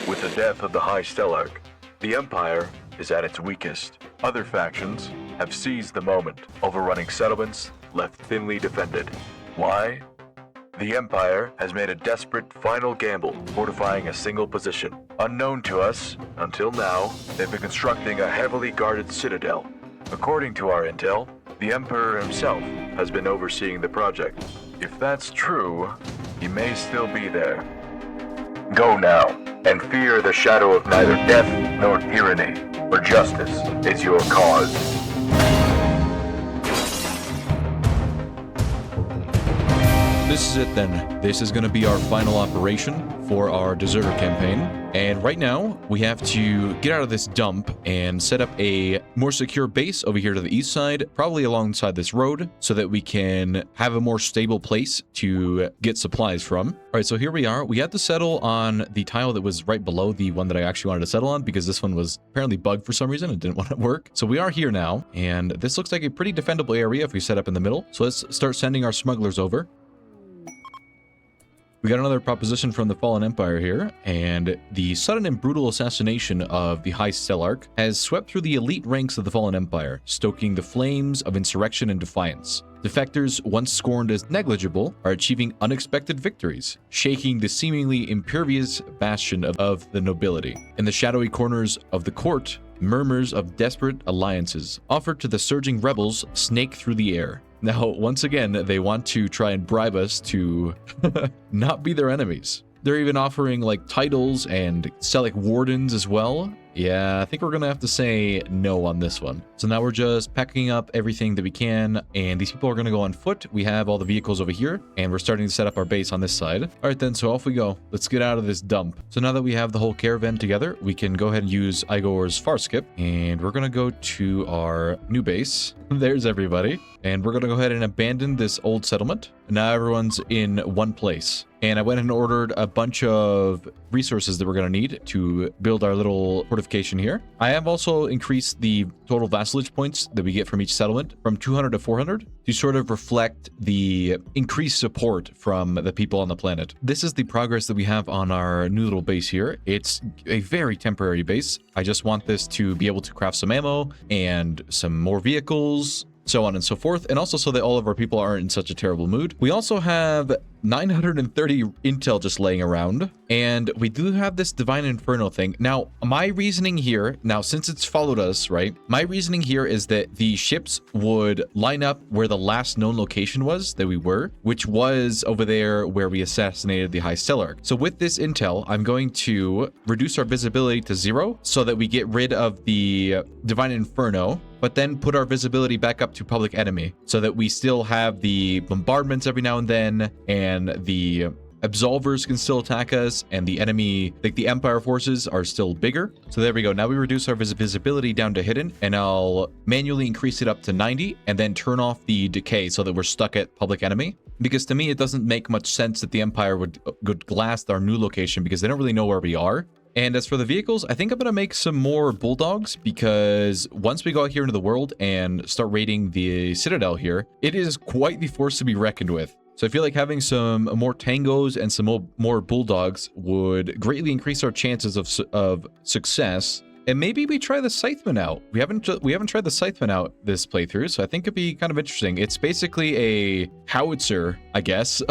With the death of the High Stellarch, the Empire is at its weakest. Other factions have seized the moment, overrunning settlements left thinly defended. Why? The Empire has made a desperate final gamble, fortifying a single position. Unknown to us, until now, they've been constructing a heavily guarded citadel. According to our intel, the Emperor himself has been overseeing the project. If that's true, he may still be there. Go now, and fear the shadow of neither death nor tyranny, for justice is your cause. This is it then. This is going to be our final operation for our deserter campaign. And right now, we have to get out of this dump and set up a more secure base over here to the east side, probably alongside this road, so that we can have a more stable place to get supplies from. All right, so here we are. We had to settle on the tile that was right below the one that I actually wanted to settle on because this one was apparently bugged for some reason. It didn't want to work. So we are here now, and this looks like a pretty defendable area if we set up in the middle. So let's start sending our smugglers over. We got another proposition from the Fallen Empire here, and the sudden and brutal assassination of the High Stellarch has swept through the elite ranks of the Fallen Empire, stoking the flames of insurrection and defiance. Defectors, once scorned as negligible, are achieving unexpected victories, shaking the seemingly impervious bastion of the nobility. In the shadowy corners of the court, murmurs of desperate alliances offered to the surging rebels snake through the air. Now, once again, they want to try and bribe us to not be their enemies. They're even offering like titles and selling wardens as well. Yeah, I think we're gonna have to say no on this one. So now we're just packing up everything that we can, and these people are gonna go on foot. We have all the vehicles over here, and we're starting to set up our base on this side. All right then, so off we go. Let's get out of this dump. So now that we have the whole caravan together, we can go ahead and use Igor's far skip, and we're gonna go to our new base. There's everybody. And we're gonna go ahead and abandon this old settlement. Now everyone's in one place. And I went and ordered a bunch of resources that we're going to need to build our little fortification here. I have also increased the total vassalage points that we get from each settlement from 200 to 400 to sort of reflect the increased support from the people on the planet. This is the progress that we have on our new little base here. It's a very temporary base. I just want this to be able to craft some ammo and some more vehicles, so on and so forth, and also so that all of our people aren't in such a terrible mood. We also have 930 intel just laying around, and we do have this Divine Inferno thing. Now, my reasoning here, since it's followed us, right? My reasoning here is that the ships would line up where the last known location was that we were, which was over there where we assassinated the High Stellarch. So with this intel, I'm going to reduce our visibility to 0 so that we get rid of the Divine Inferno, but then put our visibility back up to public enemy so that we still have the bombardments every now and then, and the absolvers can still attack us, and the enemy, like the Empire forces, are still bigger. So there we go. Now we reduce our visibility down to hidden, and I'll manually increase it up to 90 and then turn off the decay so that we're stuck at public enemy. Because to me, it doesn't make much sense that the Empire would blast our new location because they don't really know where we are. And as for the vehicles, I think I'm going to make some more bulldogs, because once we go out here into the world and start raiding the Citadel here, it is quite the force to be reckoned with. So I feel like having some more tangos and some more bulldogs would greatly increase our chances of success. And maybe we try the Scytheman out. We haven't tried the Scytheman out this playthrough, so I think it'd be kind of interesting. It's basically a howitzer, I guess.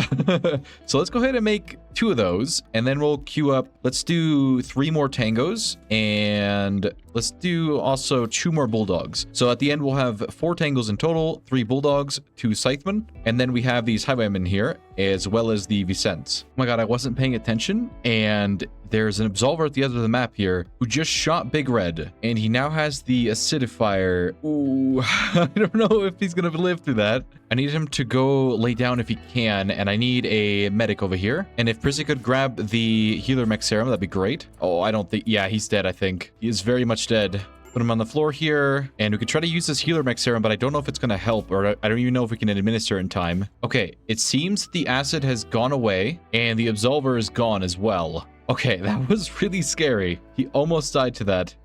So let's go ahead and make 2 of those, and then we'll queue up. Let's do 3 more tangos, and let's do also 2 more bulldogs. So at the end, we'll have 4 tangos in total, 3 bulldogs, 2 scythemen, and then we have these highwaymen here, as well as the Vicents. Oh my god, I wasn't paying attention, and there's an absolver at the end of the map here who just shot Big Red, and he now has the acidifier. Ooh, I don't know if he's gonna live through that. I need him to go lay down if he can, and I need a medic over here. And if Prissy could grab the healer mech serum, that'd be great. Oh, I don't think... Yeah, he's dead, I think. He is very much dead. Put him on the floor here, and we could try to use this healer mech serum, but I don't know if it's going to help, or I don't even know if we can administer in time. Okay, it seems the acid has gone away, and the absolver is gone as well. Okay, that was really scary. He almost died to that.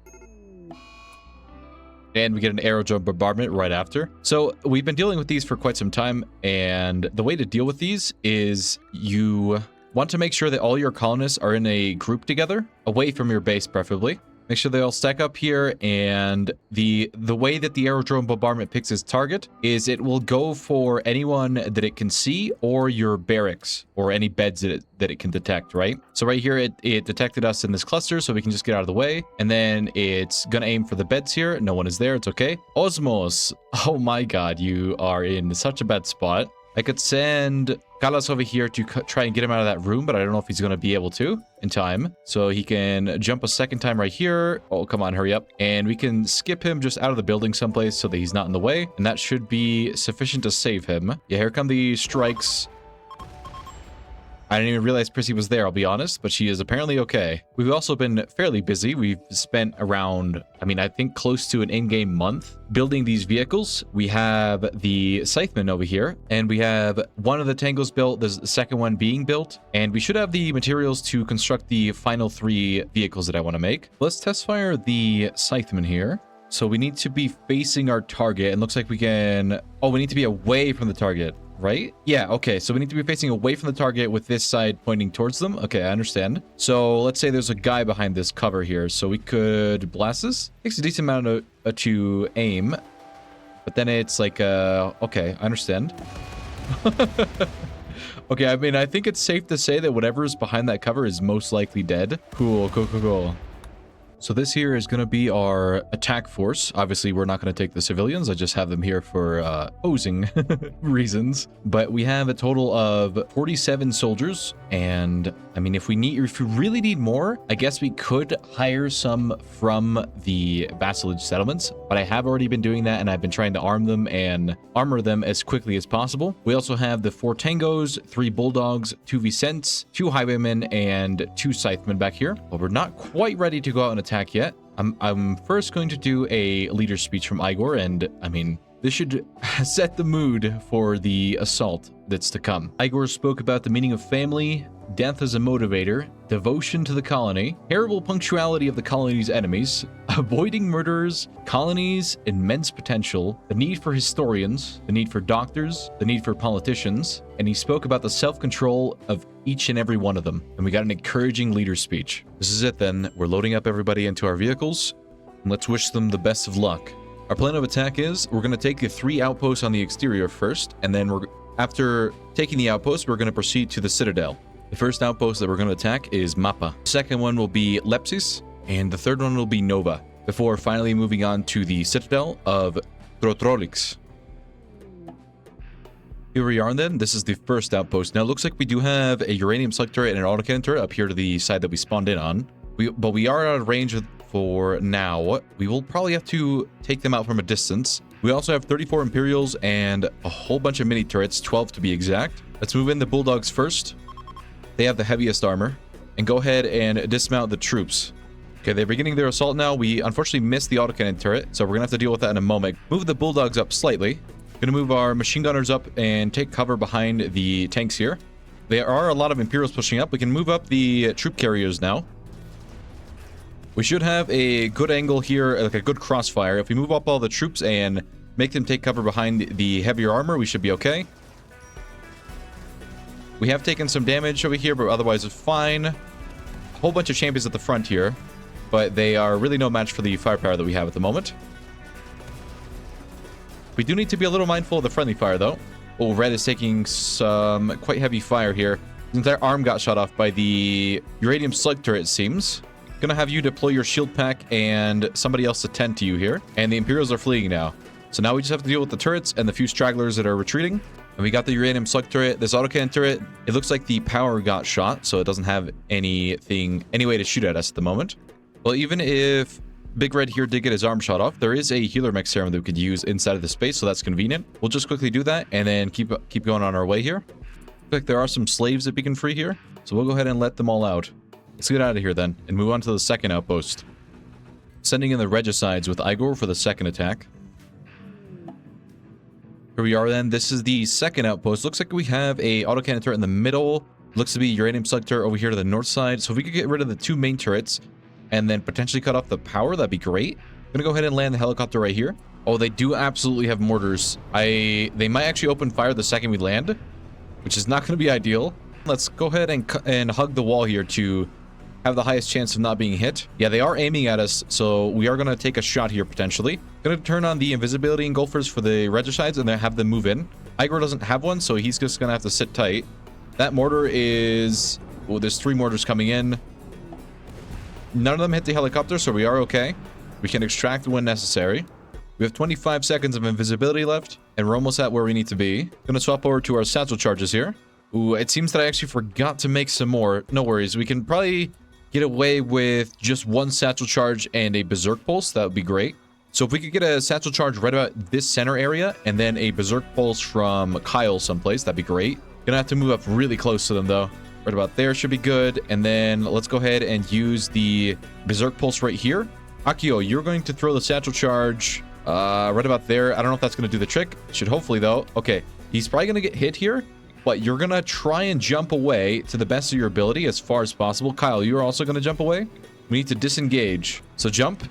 And we get an aerodrome bombardment right after. So we've been dealing with these for quite some time, and the way to deal with these is you Want to make sure that all your colonists are in a group together, away from your base preferably. Make sure they all stack up here, and the way that the aerodrome bombardment picks its target is it will go for anyone that it can see or your barracks or any beds that it can detect, right? So right here, it detected us in this cluster, so we can just get out of the way, and then it's gonna aim for the beds here. No one is there, it's okay. Osmos, oh my god, you are in such a bad spot. I could send Galas over here to try and get him out of that room, but I don't know if he's going to be able to in time. So he can jump a second time right here. Oh, come on, hurry up. And we can skip him just out of the building someplace so that he's not in the way. And that should be sufficient to save him. Yeah, here come the strikes. I didn't even realize Prissy was there, I'll be honest, but she is apparently okay. We've also been fairly busy. We've spent around, I think close to an in-game month building these vehicles. We have the Scytheman over here, and we have one of the tangos built. There's the second one being built, and we should have the materials to construct the final 3 vehicles that I want to make. Let's test fire the Scytheman here. So we need to be facing our target, and looks like we can... Oh, we need to be away from the target. Right? Yeah, okay, so we need to be facing away from the target with this side pointing towards them. Okay, I understand. So let's say there's a guy behind this cover here, so we could blast this. Takes a decent amount to aim, but then it's like, okay, I understand. Okay, I think it's safe to say that whatever is behind that cover is most likely dead. Cool, cool, cool, cool. So this here is going to be our attack force. Obviously, we're not going to take the civilians. I just have them here for posing reasons. But we have a total of 47 soldiers. And if we really need more, I guess we could hire some from the vassalage settlements. But I have already been doing that, and I've been trying to arm them and armor them as quickly as possible. We also have the 4 tangos, 3 bulldogs, 2 Vicents, 2 highwaymen, and 2 scythemen back here. But we're not quite ready to go out and attack yet. I'm first going to do a leader speech from Igor, and this should set the mood for the assault that's to come. Igor spoke about the meaning of family, death as a motivator, devotion to the colony, terrible punctuality of the colony's enemies, avoiding murderers, colony's immense potential, the need for historians, the need for doctors, the need for politicians, and he spoke about the self-control of each and every one of them. And we got an encouraging leader speech. This is it then. We're loading up everybody into our vehicles, and let's wish them the best of luck. Our plan of attack is we're going to take the 3 outposts on the exterior first, and then after taking the outposts, we're going to proceed to the Citadel. The first outpost that we're going to attack is Mappa. The second one will be Lepsis, and the third one will be Nova, before finally moving on to the Citadel of Trotrolix. Here we are then. This is the first outpost. Now it looks like we do have a uranium slug turret and an autocannon turret up here to the side that we spawned in on. But we are out of range for now. We will probably have to take them out from a distance. We also have 34 Imperials and a whole bunch of mini turrets, 12 to be exact. Let's move in the Bulldogs first. They have the heaviest armor. And go ahead and dismount the troops. Okay, they're beginning their assault now. We unfortunately missed the autocannon turret, so we're gonna have to deal with that in a moment. Move the Bulldogs up slightly. Gonna move our machine gunners up and take cover behind the tanks here. There are a lot of Imperials pushing up. We can move up the troop carriers now. We should have a good angle here, like a good crossfire. If we move up all the troops and make them take cover behind the heavier armor, we should be okay. We have taken some damage over here, but otherwise it's fine. A whole bunch of champions at the front here, but they are really no match for the firepower that we have at the moment. We do need to be a little mindful of the friendly fire, though. Oh, Red is taking some quite heavy fire here. His entire arm got shot off by the uranium slug turret, it seems. Gonna have you deploy your shield pack and somebody else attend to you here. And the Imperials are fleeing now. So now we just have to deal with the turrets and the few stragglers that are retreating. And we got the uranium slug turret, this autocannon turret. It looks like the power got shot, so it doesn't have any way to shoot at us at the moment. Well, even if Big Red here did get his arm shot off, there is a healer mech serum that we could use inside of the space, so that's convenient. We'll just quickly do that and then keep going on our way here. Looks like there are some slaves that we can free here, so we'll go ahead and let them all out. Let's get out of here then and move on to the second outpost. Sending in the regicides with Igor for the second attack. Here we are then. This is the second outpost. Looks like we have a autocannon turret in the middle. Looks to be uranium slug turret over here to the north side. So if we could get rid of the 2 main turrets and then potentially cut off the power, that'd be great. I'm gonna go ahead and land the helicopter right here. Oh, they do absolutely have mortars. They might actually open fire the second we land, which is not gonna be ideal. Let's go ahead and hug the wall here to have the highest chance of not being hit. Yeah, they are aiming at us, so we are going to take a shot here potentially. Going to turn on the invisibility engulfers for the regicides and then have them move in. Igor doesn't have one, so he's just going to have to sit tight. That mortar is... Oh, there's 3 mortars coming in. None of them hit the helicopter, so we are okay. We can extract when necessary. We have 25 seconds of invisibility left, and we're almost at where we need to be. Going to swap over to our satchel charges here. Ooh, it seems that I actually forgot to make some more. No worries. We can probably get away with just 1 satchel charge and a berserk pulse. That would be great. So if we could get a satchel charge right about this center area and then a berserk pulse from Kyle someplace, that'd be great. Gonna have to move up really close to them though. Right about there should be good. And then let's go ahead and use the berserk pulse right here. Akio, you're going to throw the satchel charge right about there. I don't know if that's going to do the trick. Should hopefully though. Okay, he's probably going to get hit here, but you're going to try and jump away to the best of your ability as far as possible. Kyle, you're also going to jump away. We need to disengage. So jump.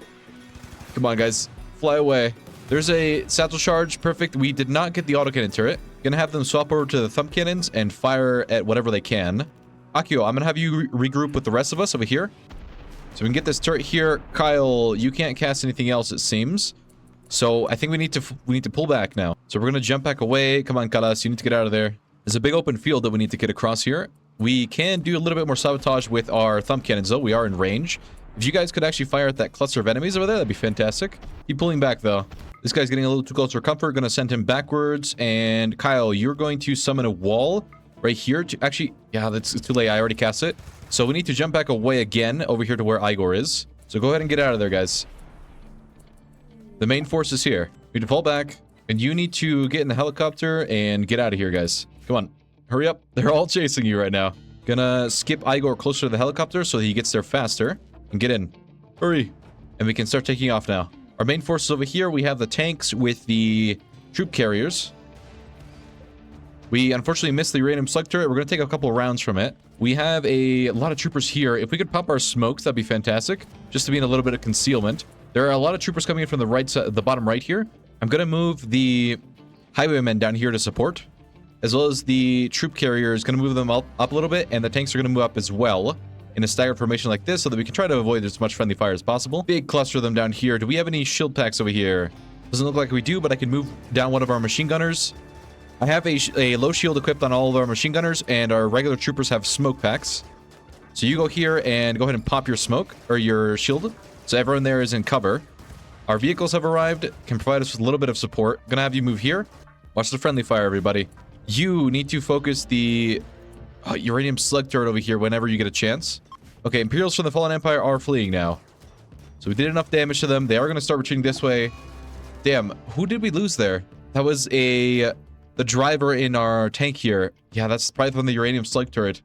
Come on, guys. Fly away. There's a satchel charge. Perfect. We did not get the autocannon turret. Gonna have them swap over to the thumb cannons and fire at whatever they can. Akio, I'm gonna have you regroup with the rest of us over here. So we can get this turret here. Kyle, you can't cast anything else, it seems. So I think we need to pull back now. So we're gonna jump back away. Come on, Kalas, you need to get out of there. There's a big open field that we need to get across here. We can do a little bit more sabotage with our thumb cannons, though. We are in range. If you guys could actually fire at that cluster of enemies over there, that'd be fantastic. Keep pulling back, though. This guy's getting a little too close for comfort. Gonna send him backwards. And Kyle, you're going to summon a wall right here to actually... Yeah, it's too late. I already cast it. So we need to jump back away again over here to where Igor is. So go ahead and get out of there, guys. The main force is here. We need to fall back. And you need to get in the helicopter and get out of here, guys. Come on. Hurry up. They're all chasing you right now. Gonna skip Igor closer to the helicopter so he gets there faster. And get in. Hurry. And we can start taking off now. Our main forces over here, we have the tanks with the troop carriers. We unfortunately missed the uranium slug turret. We're going to take a couple of rounds from it. We have a lot of troopers here. If we could pop our smokes, that'd be fantastic. Just to be in a little bit of concealment. There are a lot of troopers coming in from the right side, the bottom right here. I'm going to move the highwaymen down here to support. As well as the troop carriers, going to move them up a little bit. And the tanks are going to move up as well. In a staggered formation like this so that we can try to avoid as much friendly fire as possible. Big cluster of them down here. Do we have any shield packs over here? Doesn't look like we do, but I can move down one of our machine gunners. I have a low shield equipped on all of our machine gunners, and our regular troopers have smoke packs. So you go here and go ahead and pop your smoke, or your shield. So everyone there is in cover. Our vehicles have arrived, can provide us with a little bit of support. I'm gonna have you move here. Watch the friendly fire, everybody. You need to focus the uranium slug turret over here whenever you get a chance. Okay, Imperials from the Fallen Empire are fleeing now. So we did enough damage to them. They are going to start retreating this way. Damn, who did we lose there? That was the driver in our tank here. Yeah, that's probably from the uranium slug turret.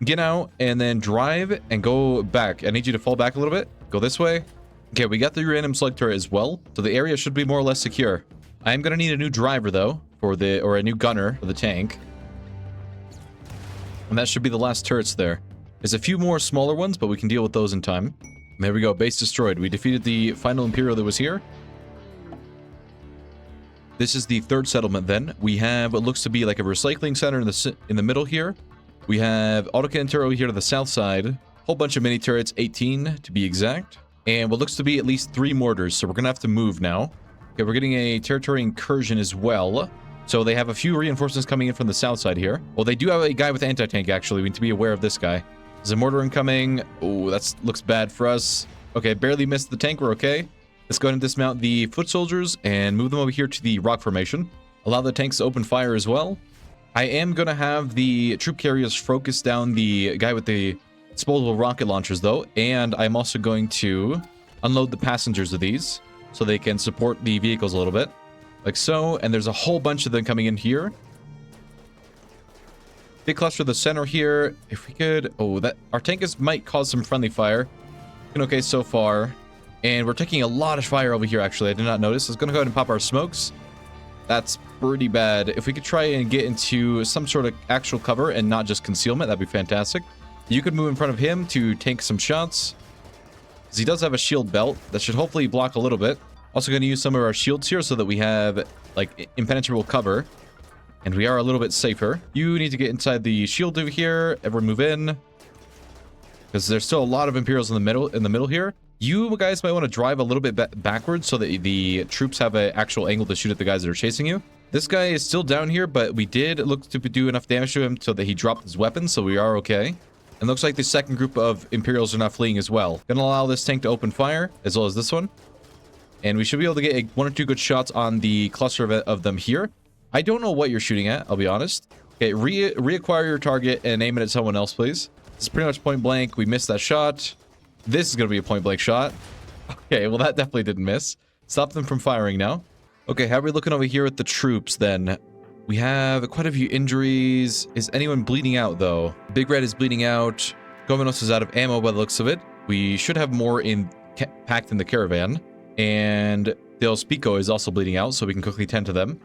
Get out and then drive and go back. I need you to fall back a little bit. Go this way. Okay, we got the uranium slug turret as well. So the area should be more or less secure. I am going to need a new driver though, or a new gunner for the tank. And that should be the last turrets there. There's a few more smaller ones, but we can deal with those in time. There we go. Base destroyed. We defeated the final Imperial that was here. This is the third settlement then. We have what looks to be like a recycling center in the middle here. We have autocannon turret over here to the south side. Whole bunch of mini turrets, 18 to be exact. And what looks to be at least 3 mortars, so we're going to have to move now. Okay, we're getting a territory incursion as well. So they have a few reinforcements coming in from the south side here. Well, they do have a guy with anti-tank, actually. We need to be aware of this guy. There's a mortar incoming. Oh, that looks bad for us. Okay, barely missed the tank. We're okay. Let's go ahead and dismount the foot soldiers and move them over here to the rock formation. Allow the tanks to open fire as well. I am going to have the troop carriers focus down the guy with the disposable rocket launchers, though. And I'm also going to unload the passengers of these so they can support the vehicles a little bit. Like so. And there's a whole bunch of them coming in here. Big cluster in the center here. If we could... Oh, that our tank might cause some friendly fire. Okay so far. And we're taking a lot of fire over here, actually. I did not notice. Let's go ahead and pop our smokes. That's pretty bad. If we could try and get into some sort of actual cover and not just concealment, that'd be fantastic. You could move in front of him to take some shots. Because he does have a shield belt. That should hopefully block a little bit. Also going to use some of our shields here so that we have, like, impenetrable cover. And we are a little bit safer. You need to get inside the shield over here. Everyone move in. Because there's still a lot of Imperials in the middle here. You guys might want to drive a little bit backwards so that the troops have an actual angle to shoot at the guys that are chasing you. This guy is still down here, but we did look to do enough damage to him so that he dropped his weapon, so we are okay. And looks like the second group of Imperials are not fleeing as well. Gonna allow this tank to open fire, as well as this one. And we should be able to get one or two good shots on the cluster of them here. I don't know what you're shooting at, I'll be honest. Okay, reacquire your target and aim it at someone else, please. It's pretty much point blank. We missed that shot. This is going to be a point blank shot. Okay, well, that definitely didn't miss. Stop them from firing now. Okay, how are we looking over here with the troops then? We have quite a few injuries. Is anyone bleeding out, though? Big Red is bleeding out. Gomenos is out of ammo by the looks of it. We should have more packed in the caravan. And Del Spico is also bleeding out, so we can quickly tend to them.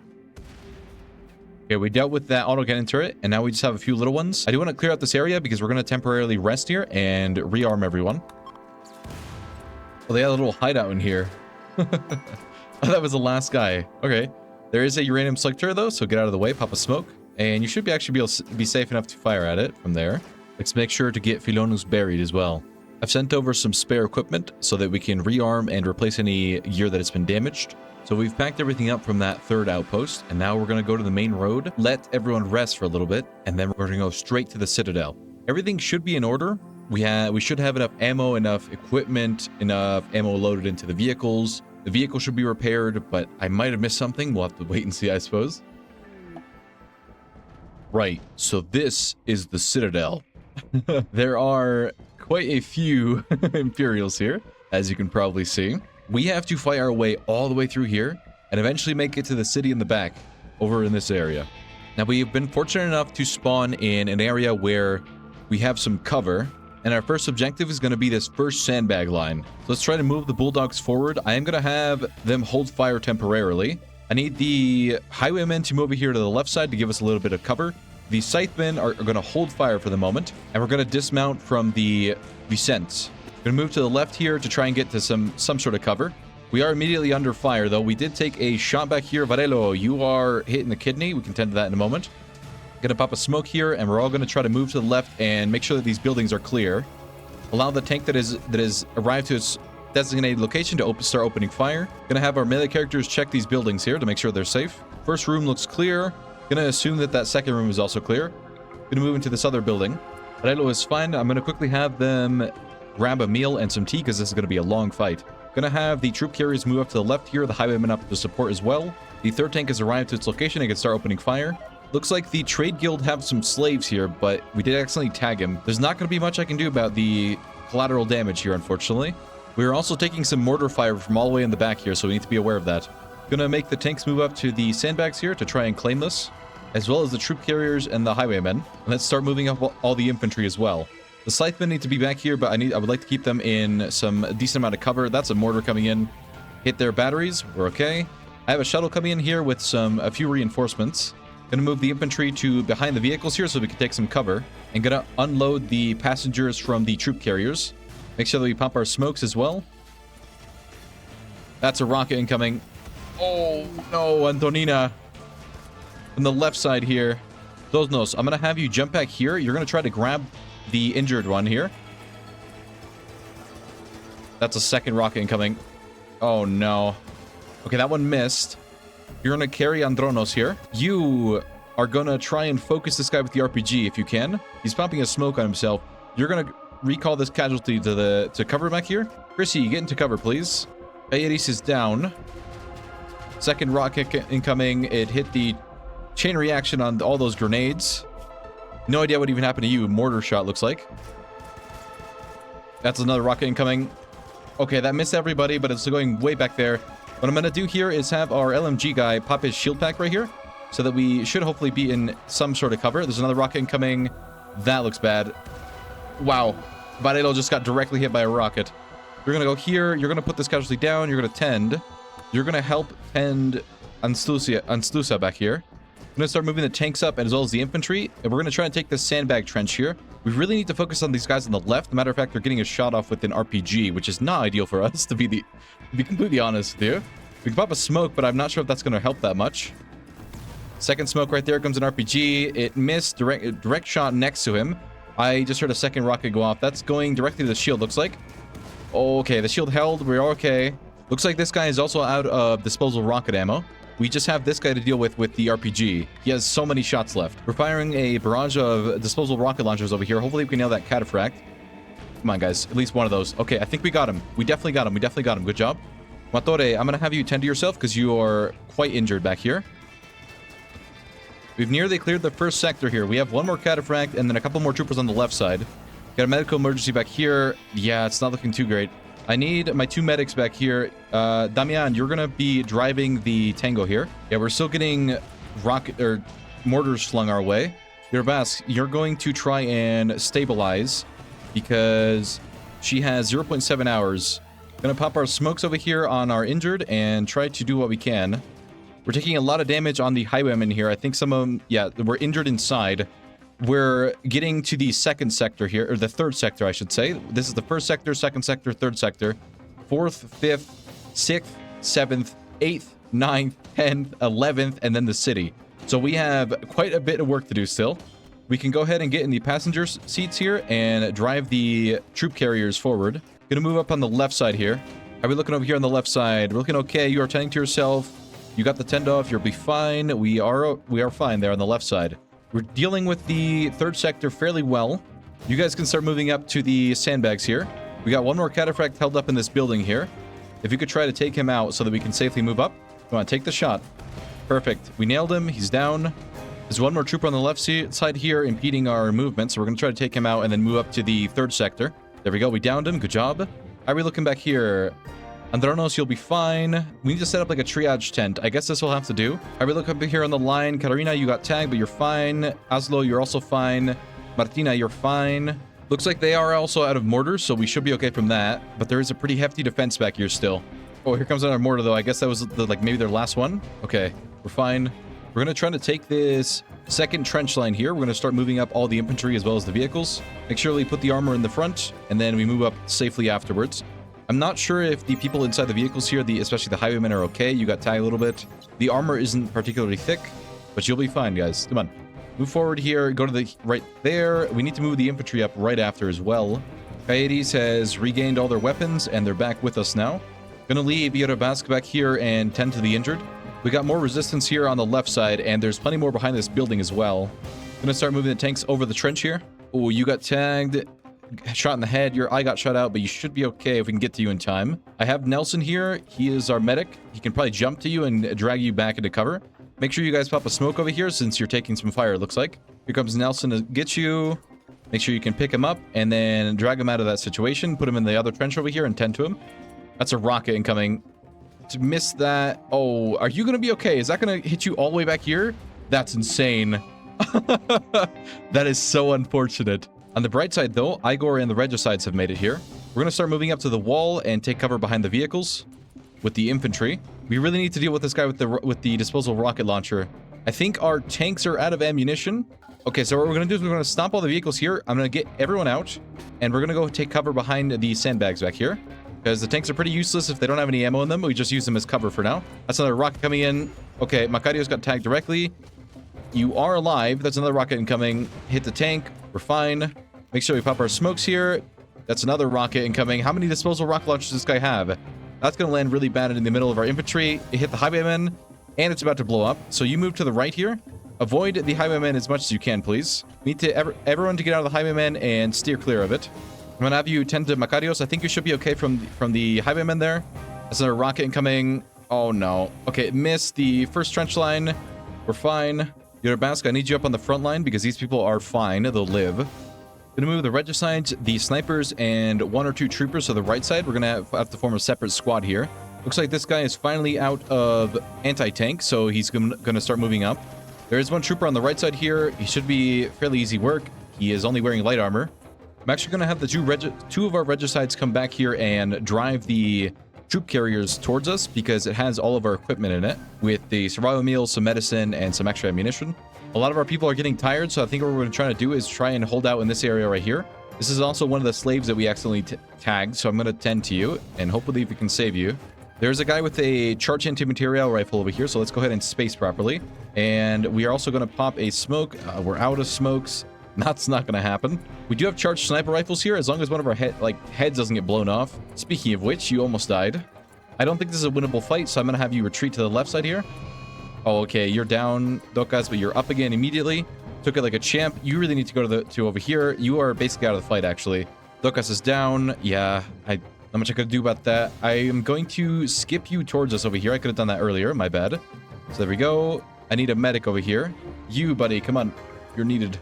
Okay, we dealt with that auto cannon turret, and now we just have a few little ones. I do want to clear out this area because we're going to temporarily rest here and rearm everyone. Oh, they had a little hideout in here. Oh, that was the last guy. Okay. There is a uranium selector, though, so get out of the way, pop a smoke. And you should actually be able to be safe enough to fire at it from there. Let's make sure to get Philonus buried as well. I've sent over some spare equipment so that we can rearm and replace any gear that has been damaged. So we've packed everything up from that third outpost, and now we're going to go to the main road, let everyone rest for a little bit, and then we're going to go straight to the Citadel. Everything should be in order. We should have enough ammo, enough equipment, enough ammo loaded into the vehicles. The vehicle should be repaired, but I might have missed something. We'll have to wait and see, I suppose. Right, so this is the Citadel. There are quite a few Imperials here, as you can probably see. We have to fight our way all the way through here and eventually make it to the city in the back over in this area. Now, we've been fortunate enough to spawn in an area where we have some cover, and our first objective is going to be this first sandbag line. So let's try to move the Bulldogs forward. I am going to have them hold fire temporarily. I need the highwaymen to move over here to the left side to give us a little bit of cover. The scythemen are going to hold fire for the moment, and we're going to dismount from the descent. We're going to move to the left here to try and get to some sort of cover. We are immediately under fire, though. We did take a shot back here. Varelo, you are hitting the kidney. We can tend to that in a moment. Going to pop a smoke here, and we're all going to try to move to the left and make sure that these buildings are clear. Allow the tank that is arrived to its designated location to start opening fire. Going to have our melee characters check these buildings here to make sure they're safe. First room looks clear. Going to assume that second room is also clear. Going to move into this other building. Varelo is fine. I'm going to quickly have them grab a meal and some tea because this is going to be a long fight. Gonna have the troop carriers move up to the left here, the highwaymen up to support as well. The third tank has arrived to its location and can start opening fire. Looks like the trade guild have some slaves here, but we did accidentally tag him. There's not going to be much I can do about the collateral damage here, unfortunately. We are also taking some mortar fire from all the way in the back here, so we need to be aware of that. Gonna make the tanks move up to the sandbags here to try and claim this, as well as the troop carriers and the highwaymen. And let's start moving up all the infantry as well. The scythemen need to be back here, but I would like to keep them in some decent amount of cover. That's a mortar coming in. Hit their batteries. We're okay. I have a shuttle coming in here with a few reinforcements. Gonna move the infantry to behind the vehicles here so we can take some cover. And gonna unload the passengers from the troop carriers. Make sure that we pop our smokes as well. That's a rocket incoming. Oh no, Antonina. On the left side here. Dosnos, I'm gonna have you jump back here. You're gonna try to grab the injured one here. That's a second rocket incoming. Oh no. Okay, that one missed. You're gonna carry Andronos here. You are gonna try and focus this guy with the RPG if you can. He's popping a smoke on himself. You're gonna recall this casualty to cover back here. Chrissy, get into cover, please. Aeris is down. Second rocket incoming. It hit the chain reaction on all those grenades. No idea what even happened to you. Mortar shot, looks like. That's another rocket incoming. Okay, that missed everybody, but it's going way back there. What I'm going to do here is have our LMG guy pop his shield pack right here, so that we should hopefully be in some sort of cover. There's another rocket incoming. That looks bad. Wow. Varelo just got directly hit by a rocket. You're going to go here. You're going to put this casualty down. You're going to tend. You're going to help tend Anstusa back here. I'm going to start moving the tanks up as well as the infantry, and we're going to try and take this sandbag trench here. We really need to focus on these guys on the left. Matter of fact, they're getting a shot off with an RPG, which is not ideal for us, to be completely honest with you. We can pop a smoke, but I'm not sure if that's going to help that much. Second smoke right there, comes an RPG. It missed, direct shot next to him. I just heard a second rocket go off. That's going directly to the shield, looks like. Okay, the shield held. We're okay. Looks like this guy is also out of disposable rocket ammo. We just have this guy to deal with the RPG. He has so many shots left. We're firing a barrage of disposable rocket launchers over here. Hopefully we can nail that cataphract. Come on, guys. At least one of those. Okay, I think we got him. We definitely got him. We definitely got him. Good job. Matore, I'm going to have you tend to yourself because you are quite injured back here. We've nearly cleared the first sector here. We have one more cataphract and then a couple more troopers on the left side. Got a medical emergency back here. Yeah, it's not looking too great. I need my 2 medics back here. Damian, you're going to be driving the Tango here. Yeah, we're still getting rocket or mortars flung our way. Yerbask, you're going to try and stabilize because she has 0.7 hours. Gonna pop our smokes over here on our injured and try to do what we can. We're taking a lot of damage on the highwaymen here. I think some of them, yeah, we're injured inside. We're getting to the second sector here, or the third sector, I should say. This is the first sector, second sector, third sector, fourth, fifth, sixth, seventh, eighth, ninth, 10th, 11th, and then the city. So we have quite a bit of work to do still. We can go ahead and get in the passenger seats here and drive the troop carriers forward. Gonna move up on the left side here. How are we looking over here on the left side? We're looking okay. You are tending to yourself. You got the tend off. You'll be fine. We are fine there on the left side. We're dealing with the third sector fairly well. You guys can start moving up to the sandbags here. We got one more cataphract held up in this building here. If you could try to take him out so that we can safely move up. Come on, take the shot. Perfect. We nailed him. He's down. There's one more trooper on the left side here impeding our movement, so we're going to try to take him out and then move up to the third sector. There we go. We downed him. Good job. How are we looking back here? Andronos, you'll be fine. We need to set up like a triage tent. I guess this will have to do. How are we looking up here on the line? Katarina, you got tagged, but you're fine. Aslo, you're also fine. Martina, you're fine. Looks like they are also out of mortars, so we should be okay from that. But there is a pretty hefty defense back here still. Oh, here comes another mortar, though. I guess that was like maybe their last one. Okay, we're fine. We're going to try to take this second trench line here. We're going to start moving up all the infantry as well as the vehicles. Make sure we put the armor in the front, and then we move up safely afterwards. I'm not sure if the people inside the vehicles here, especially the highwaymen, are okay. You got tagged a little bit. The armor isn't particularly thick, but you'll be fine, guys. Come on. Move forward here. Go to the right there. We need to move the infantry up right after as well. Coyotes has regained all their weapons, and they're back with us now. Gonna leave Yerebask back here and tend to the injured. We got more resistance here on the left side, and there's plenty more behind this building as well. Gonna start moving the tanks over the trench here. Oh, you got tagged. Shot in the head. Your eye got shot out, but you should be okay if we can get to you in time. I have Nelson here. He is our medic. He can probably jump to you and drag you back into cover. Make sure you guys pop a smoke over here since you're taking some fire, it looks like. Here comes Nelson to get you. Make sure you can pick him up and then drag him out of that situation. Put him in the other trench over here and tend to him. That's a rocket incoming. To miss that. Oh, are you going to be okay? Is that going to hit you all the way back here? That's insane. That is so unfortunate. On the bright side, though, Igor and the regicides have made it here. We're going to start moving up to the wall and take cover behind the vehicles with the infantry. We really need to deal with this guy with the disposable rocket launcher. I think our tanks are out of ammunition. Okay, so what we're going to do is we're going to stop all the vehicles here. I'm going to get everyone out, and we're going to go take cover behind the sandbags back here. Because the tanks are pretty useless if they don't have any ammo in them. We just use them as cover for now. That's another rocket coming in. Okay, Macario's got tagged directly. You are alive. That's another rocket incoming. Hit the tank. We're fine. Make sure we pop our smokes here. That's another rocket incoming. How many disposable rocket launchers does this guy have? That's going to land really bad in the middle of our infantry. It hit the highwaymen, and it's about to blow up. So you move to the right here. Avoid the highwaymen as much as you can, please. Need to everyone to get out of the highwaymen and steer clear of it. I'm going to have you tend to Macarios. I think you should be okay from the highwaymen there. That's another rocket incoming. Oh, no. Okay, missed the first trench line. We're fine. Yerebask, I need you up on the front line because these people are fine. They'll live. Gonna move the regicides, the snipers, and one or two troopers to the right side. We're gonna have to form a separate squad here. Looks like this guy is finally out of anti-tank, so he's gonna start moving up. There is one trooper on the right side here. He should be fairly easy work. He is only wearing light armor. I'm actually gonna have the two of our regicides come back here and drive the troop carriers towards us because it has all of our equipment in it with the survival meals, some medicine, and some extra ammunition. A lot of our people are getting tired, so I think what we're going to try to do is try and hold out in this area right here. This is also one of the slaves that we accidentally tagged, so I'm going to tend to you, and hopefully we can save you. There's a guy with a charge anti-material rifle over here, so let's go ahead and space properly. And we are also going to pop a smoke. We're out of smokes. That's not going to happen. We do have charged sniper rifles here, as long as one of our heads doesn't get blown off. Speaking of which, you almost died. I don't think this is a winnable fight, so I'm going to have you retreat to the left side here. Oh, okay, you're down, Dokas, but you're up again immediately. Took it like a champ. You really need to go to over here. You are basically out of the fight, actually. Dokas is down. Yeah, not much I could do about that. I am going to skip you towards us over here. I could have done that earlier. My bad. So there we go. I need a medic over here. You, buddy, come on. You're needed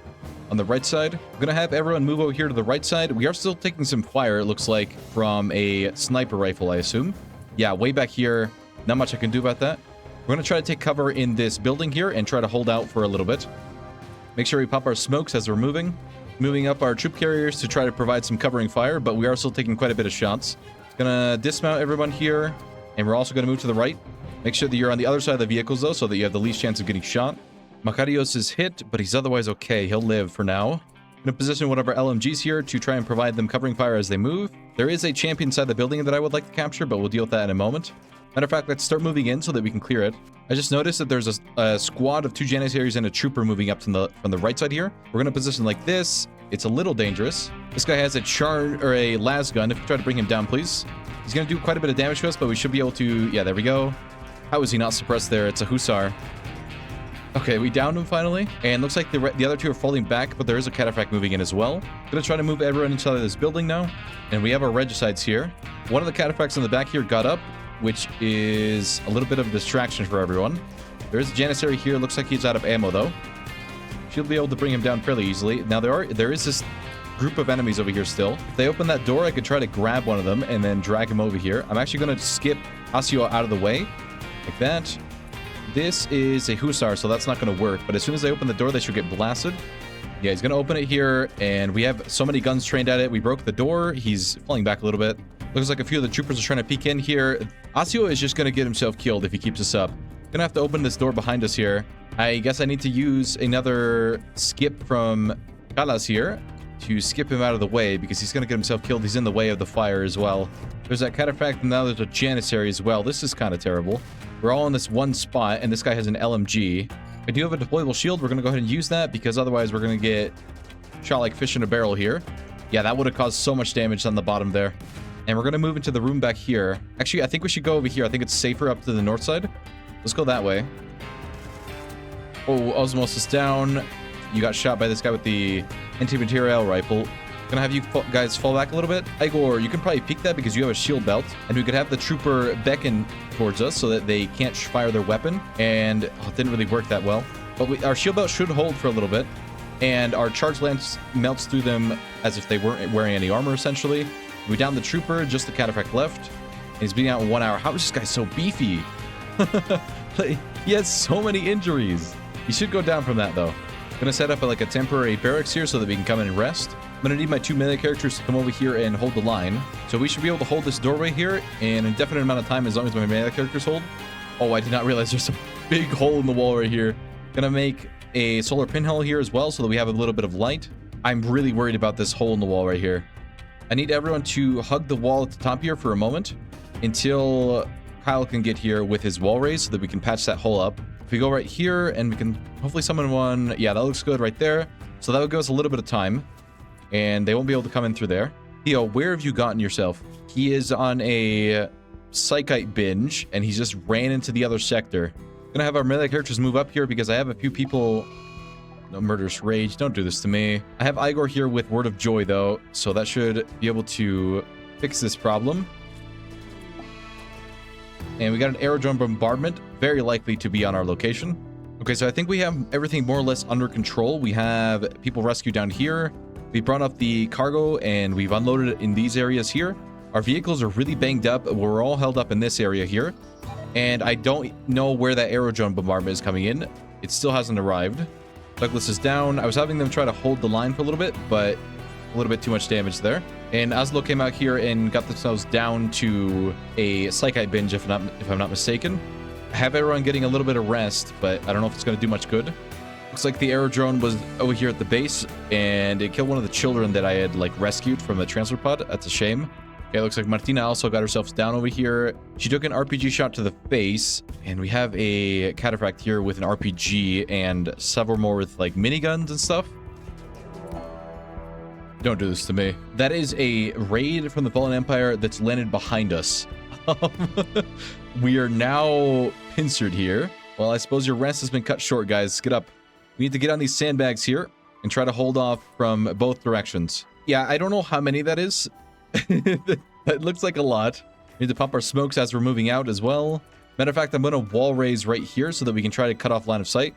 on the right side. I'm going to have everyone move over here to the right side. We are still taking some fire, it looks like, from a sniper rifle, I assume. Yeah, way back here. Not much I can do about that. We're going to try to take cover in this building here and try to hold out for a little bit. Make sure we pop our smokes as we're moving. Moving up our troop carriers to try to provide some covering fire, but we are still taking quite a bit of shots. Gonna dismount everyone here, and we're also going to move to the right. Make sure that you're on the other side of the vehicles, though, so that you have the least chance of getting shot. Makarios is hit, but he's otherwise okay. He'll live for now. Going to position one of our LMGs here to try and provide them covering fire as they move. There is a champion inside the building that I would like to capture, but we'll deal with that in a moment. Matter of fact, let's start moving in so that we can clear it. I just noticed that there's a squad of 2 Janissaries and a trooper moving up from the right side here. We're going to position like this. It's a little dangerous. This guy has a las gun. If you try to bring him down, please. He's going to do quite a bit of damage to us, but we should be able to... Yeah, there we go. How is he not suppressed there? It's a hussar. Okay, we downed him finally. And looks like the other 2 are falling back, but there is a cataphract moving in as well. Gonna try to move everyone inside of this building now. And we have our regicides here. One of the cataphracts in the back here got up, which is a little bit of a distraction for everyone. There is a Janissary here. Looks like he's out of ammo, though. She'll be able to bring him down fairly easily. Now, there is this group of enemies over here still. If they open that door, I could try to grab one of them and then drag him over here. I'm actually going to skip Asio out of the way, like that. This is a hussar, so that's not going to work. But as soon as they open the door, they should get blasted. Yeah, he's going to open it here, and we have so many guns trained at it. We broke the door. He's falling back a little bit. Looks like a few of the troopers are trying to peek in here. Asio is just going to get himself killed if he keeps us up. Gonna have to open this door behind us here. I guess I need to use another skip from Kalas here to skip him out of the way because he's going to get himself killed. He's in the way of the fire as well. There's that cataphract, and now there's a Janissary as well. This is kind of terrible. We're all in this one spot, and this guy has an LMG. I do have a deployable shield. We're going to go ahead and use that because otherwise we're going to get shot like fish in a barrel here. Yeah, that would have caused so much damage on the bottom there. And we're going to move into the room back here. Actually, I think we should go over here. I think it's safer up to the north side. Let's go that way. Oh, Osmosis down. You got shot by this guy with the anti-material rifle. Gonna have you guys fall back a little bit. Igor, you can probably peek that because you have a shield belt. And we could have the trooper beckon towards us so that they can't fire their weapon. And it didn't really work that well. But our shield belt should hold for a little bit. And our charge lance melts through them as if they weren't wearing any armor, essentially. We downed the trooper, just the cataphract left. And he's being out in 1 hour. How is this guy so beefy? He has so many injuries. He should go down from that, though. Gonna set up a temporary barracks here so that we can come in and rest. I'm gonna need my 2 melee characters to come over here and hold the line. So we should be able to hold this doorway here in an indefinite amount of time as long as my melee characters hold. Oh, I did not realize there's a big hole in the wall right here. Gonna make a solar pinhole here as well so that we have a little bit of light. I'm really worried about this hole in the wall right here. I need everyone to hug the wall at the top here for a moment until Kyle can get here with his wall raise so that we can patch that hole up. If we go right here and we can hopefully summon one. Yeah, that looks good right there. So that would give us a little bit of time and they won't be able to come in through there. Theo, where have you gotten yourself? He is on a psychite binge and he's just ran into the other sector. Gonna have our melee characters move up here because I have a few people. No, murderous rage, don't do this to me. I have Igor here with word of joy though, so that should be able to fix this problem. And we got an aerodrome bombardment, very likely to be on our location. Okay, so I think we have everything more or less under control. We have people rescued down here. We brought up the cargo and we've unloaded it in these areas here. Our vehicles are really banged up. We're all held up in this area here. And I don't know where that aerodrome bombardment is coming in. It still hasn't arrived. Douglas is down. I was having them try to hold the line for a little bit, but a little bit too much damage there. And Oslo came out here and got themselves down to a psychite binge, if I'm not mistaken. I have everyone getting a little bit of rest, but I don't know if it's going to do much good. Looks like the aerodrone was over here at the base, and it killed one of the children that I had rescued from the transfer pod. That's a shame. Okay, looks like Martina also got herself down over here. She took an RPG shot to the face, and we have a cataphract here with an RPG and several more with like miniguns and stuff. Don't do this to me. That is a raid from the Fallen Empire that's landed behind us. We are now pincered here. Well, I suppose your rest has been cut short, guys. Get up. We need to get on these sandbags here and try to hold off from both directions. Yeah, I don't know how many that is. That looks like a lot. We need to pop our smokes as we're moving out as well. Matter of fact, I'm going to wall raise right here so that we can try to cut off line of sight.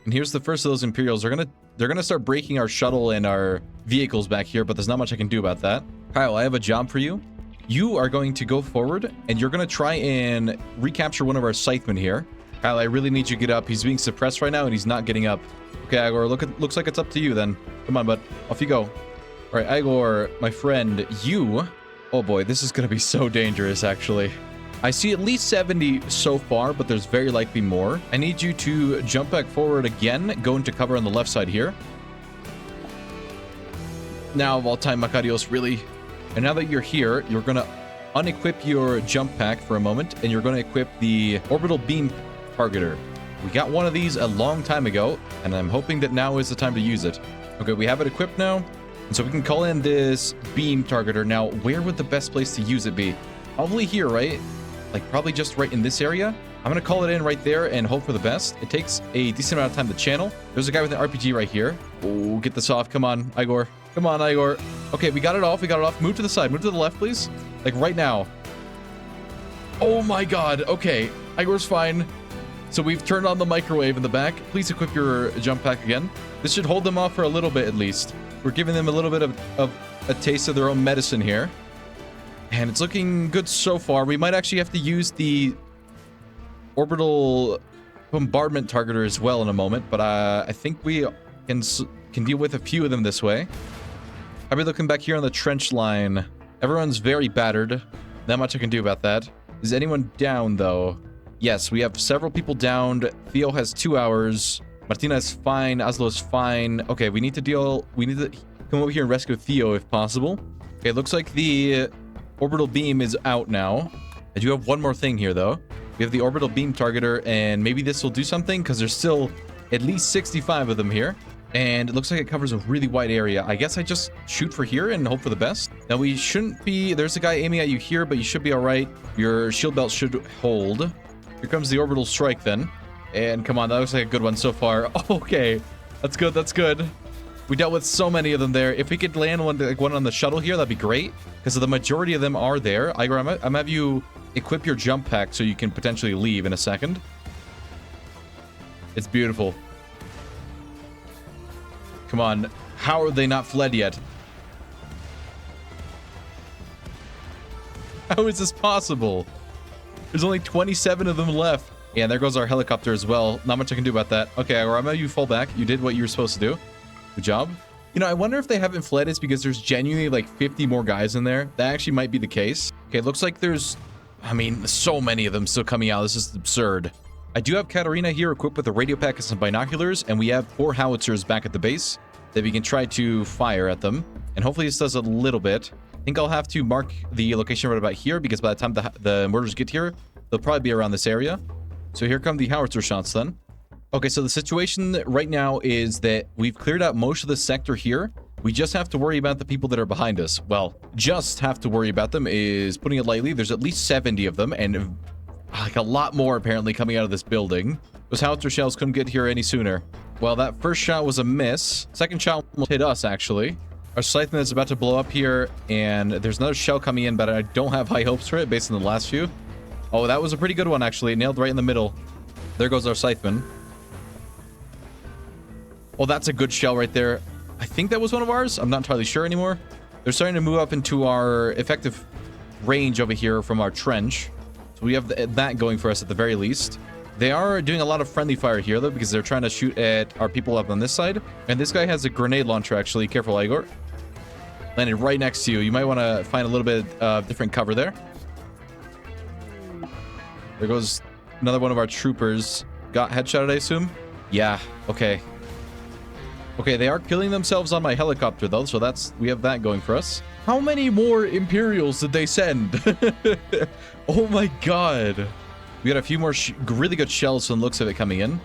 And here's the first of those Imperials. They're gonna start breaking our shuttle and our vehicles back here, but there's not much I can do about that. Kyle, I have a job for you. You are going to go forward, and you're going to try and recapture one of our scythemen here. Kyle, I really need you to get up. He's being suppressed right now, and he's not getting up. Okay, Igor, looks like it's up to you then. Come on, bud. Off you go. All right, Igor, my friend, you... Oh boy, this is going to be so dangerous, actually. I see at least 70 so far, but there's very likely more. I need you to jump back forward again, go into cover on the left side here. Now of all time, Makarios, really. And now that you're here, you're going to unequip your jump pack for a moment, and you're going to equip the orbital beam targeter. We got one of these a long time ago, and I'm hoping that now is the time to use it. Okay, we have it equipped now, and so we can call in this beam targeter. Now, where would the best place to use it be? Probably here, right? Like, probably just right in this area. I'm going to call it in right there and hope for the best. It takes a decent amount of time to channel. There's a guy with an RPG right here. Oh, get this off. Come on, Igor. Come on, Igor. Okay, we got it off. We got it off. Move to the side. Move to the left, please. Like, right now. Oh, my God. Okay, Igor's fine. So we've turned on the microwave in the back. Please equip your jump pack again. This should hold them off for a little bit, at least. We're giving them a little bit of a taste of their own medicine here. And it's looking good so far. We might actually have to use the orbital bombardment targeter as well in a moment, but I think we can deal with a few of them this way. I'll be looking back here on the trench line. Everyone's very battered. Not much I can do about that. Is anyone down, though? Yes, we have several people downed. Theo has 2 hours. Martina is fine. Aslo is fine. Okay, we need to come over here and rescue Theo if possible. Okay, looks like the orbital beam is out now. I do have one more thing here, though. We have the orbital beam targeter, and maybe this will do something, because there's still at least 65 of them here. And it looks like it covers a really wide area. I guess I just shoot for here and hope for the best. Now, we shouldn't be... There's a guy aiming at you here, but you should be all right. Your shield belt should hold. Here comes the orbital strike, then. And come on, that looks like a good one so far. Okay, that's good, that's good. We dealt with so many of them there. If we could land one on the shuttle here, that'd be great. Because the majority of them are there. Igor, I'm gonna have you equip your jump pack so you can potentially leave in a second. It's beautiful. Come on. How are they not fled yet? How is this possible? There's only 27 of them left. Yeah, and there goes our helicopter as well. Not much I can do about that. Okay, Igor, I'm gonna have you fall back. You did what you were supposed to do. Good job. You know, I wonder if they haven't fled is because there's genuinely like 50 more guys in there. That actually might be the case. Okay, looks like there's, I mean, so many of them still coming out. This is absurd. I do have Katarina here equipped with a radio pack and some binoculars, and we have 4 howitzers back at the base that we can try to fire at them. And hopefully this does a little bit. I think I'll have to mark the location right about here because by the time the mortars get here, they'll probably be around this area. So here come the howitzer shots then. Okay, so the situation right now is that we've cleared out most of the sector here. We just have to worry about the people that are behind us. Well, just have to worry about them is putting it lightly. There's at least 70 of them, and like a lot more apparently coming out of this building. Those howitzer shells couldn't get here any sooner. Well, that first shot was a miss. Second shot almost hit us, actually. Our scytheman is about to blow up here, and there's another shell coming in, but I don't have high hopes for it based on the last few. Oh, that was a pretty good one, actually. It nailed right in the middle. There goes our scytheman. Oh, that's a good shell right there. I think that was one of ours. I'm not entirely sure anymore. They're starting to move up into our effective range over here from our trench. So we have that going for us at the very least. They are doing a lot of friendly fire here, though, because they're trying to shoot at our people up on this side. And this guy has a grenade launcher, actually. Careful, Igor. Landed right next to you. You might want to find a little bit of different cover there. There goes another one of our troopers. Got headshotted, I assume? Yeah, okay. Okay, they are killing themselves on my helicopter, though, so we have that going for us. How many more Imperials did they send? Oh my god. We got a few more really good shells from the looks of it coming in.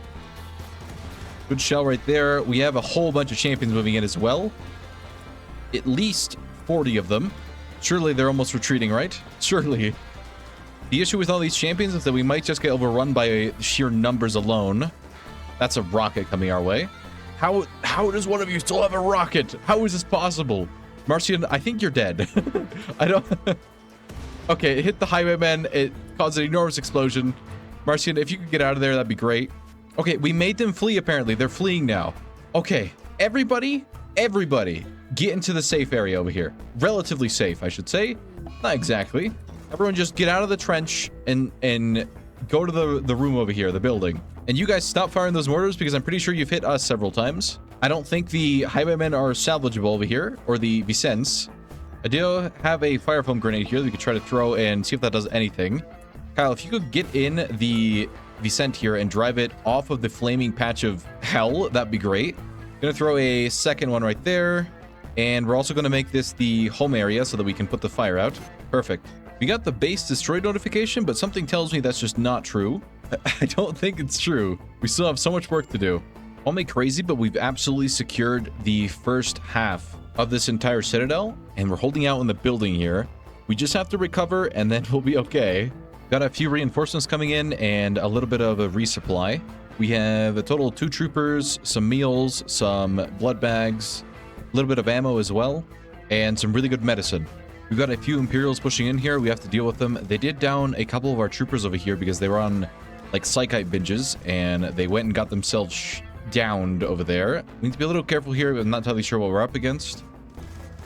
Good shell right there. We have a whole bunch of champions moving in as well. At least 40 of them. Surely they're almost retreating, right? Surely. The issue with all these champions is that we might just get overrun by sheer numbers alone. That's a rocket coming our way. How does one of you still have a rocket? How is this possible? Marcian, I think you're dead. I don't... Okay, it hit the highwayman. It caused an enormous explosion. Marcian, if you could get out of there, that'd be great. Okay, we made them flee, apparently. They're fleeing now. Okay, everybody, get into the safe area over here. Relatively safe, I should say. Not exactly. Everyone just get out of the trench and go to the room over here, the building. And you guys stop firing those mortars because I'm pretty sure you've hit us several times. I don't think the highwaymen are salvageable over here, or the Vicens. I do have a fire foam grenade here that we could try to throw and see if that does anything. Kyle, if you could get in the Vicent here and drive it off of the flaming patch of hell, that'd be great. Gonna throw a second one right there. And we're also gonna make this the home area so that we can put the fire out. Perfect. We got the base destroyed notification, but something tells me that's just not true. I don't think it's true. We still have so much work to do. Call me crazy, but we've absolutely secured the first half of this entire citadel, and we're holding out in the building here. We just have to recover, and then we'll be okay. Got a few reinforcements coming in, and a little bit of a resupply. We have a total of 2 troopers, some meals, some blood bags, a little bit of ammo as well, and some really good medicine. We've got a few Imperials pushing in here. We have to deal with them. They did down a couple of our troopers over here because they were on like psychite binges, and they went and got themselves downed over there. We need to be a little careful here. I'm not entirely sure what we're up against.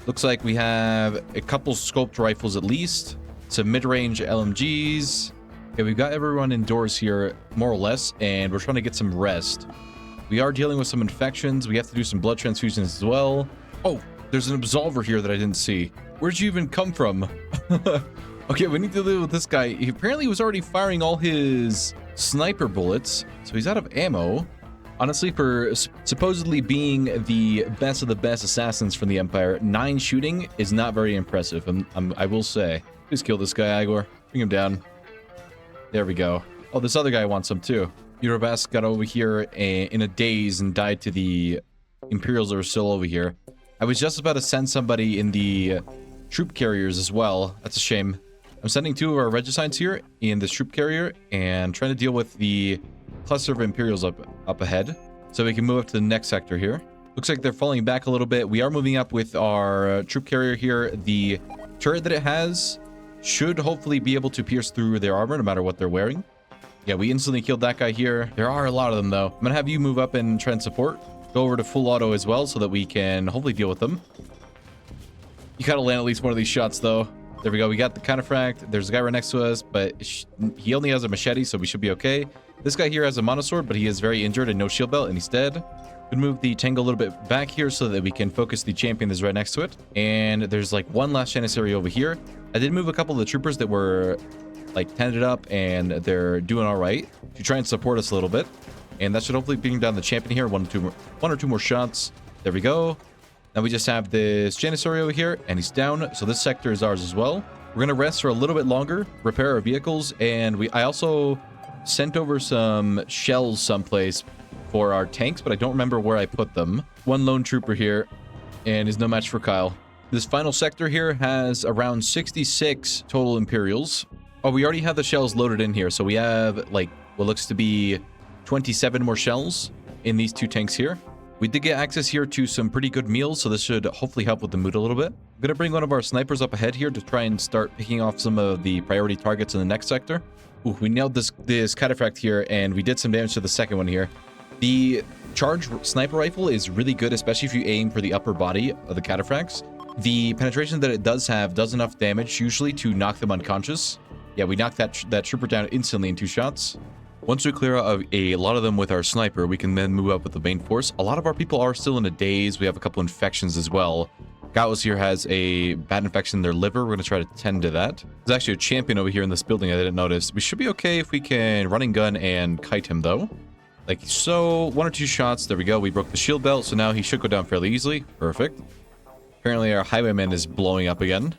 Looks like we have a couple scoped rifles at least, some mid-range LMGs. Okay, we've got everyone indoors here, more or less, and we're trying to get some rest. We are dealing with some infections. We have to do some blood transfusions as well. Oh, there's an absolver here that I didn't see. Where'd you even come from? Okay, we need to deal with this guy. He apparently was already firing all his sniper bullets, so he's out of ammo. Honestly, for supposedly being the best of the best assassins from the Empire, 9 shooting is not very impressive, I will say. Please kill this guy, Igor. Bring him down. There we go. Oh, this other guy wants some too. Eurobas got over here in a daze and died to the Imperials that are still over here. I was just about to send somebody in the troop carriers as well. That's a shame. I'm sending 2 of our regicides here in this troop carrier and trying to deal with the cluster of Imperials up ahead so we can move up to the next sector here. Looks like they're falling back a little bit. We are moving up with our troop carrier here. The turret that it has should hopefully be able to pierce through their armor no matter what they're wearing. Yeah, we instantly killed that guy here. There are a lot of them though. I'm gonna have you move up and try and support. Go over to full auto as well so that we can hopefully deal with them. You gotta land at least one of these shots though. There we go. We got the counterfract. There's a guy right next to us, but he only has a machete, so we should be okay. This guy here has a monosword, but he is very injured and no shield belt, and he's dead. We'll move the tango a little bit back here so that we can focus the champion that's right next to it. And there's like one last Janissary over here. I did move a couple of the troopers that were like tented up, and they're doing all right to try and support us a little bit. And that should hopefully bring down the champion here. One or two more shots. There we go. Now we just have this Janissary over here, and he's down. So this sector is ours as well. We're going to rest for a little bit longer, repair our vehicles, and I also sent over some shells someplace for our tanks, but I don't remember where I put them. One lone trooper here, and is no match for Kyle. This final sector here has around 66 total Imperials. Oh, we already have the shells loaded in here, so we have, like, what looks to be 27 more shells in these 2 tanks here. We did get access here to some pretty good meals, so this should hopefully help with the mood a little bit. I'm going to bring one of our snipers up ahead here to try and start picking off some of the priority targets in the next sector. Ooh, we nailed this cataphract here, and we did some damage to the second one here. The charge sniper rifle is really good, especially if you aim for the upper body of the cataphracts. The penetration that it does have does enough damage usually to knock them unconscious. Yeah, we knocked that trooper down instantly in 2 shots. Once we clear out a lot of them with our sniper, we can then move up with the main force. A lot of our people are still in a daze. We have a couple infections as well. Gauss here has a bad infection in their liver. We're going to try to tend to that. There's actually a champion over here in this building I didn't notice. We should be okay if we can run and gun and kite him, though. Like so. 1 or 2 shots. There we go. We broke the shield belt, so now he should go down fairly easily. Perfect. Apparently our highwayman is blowing up again.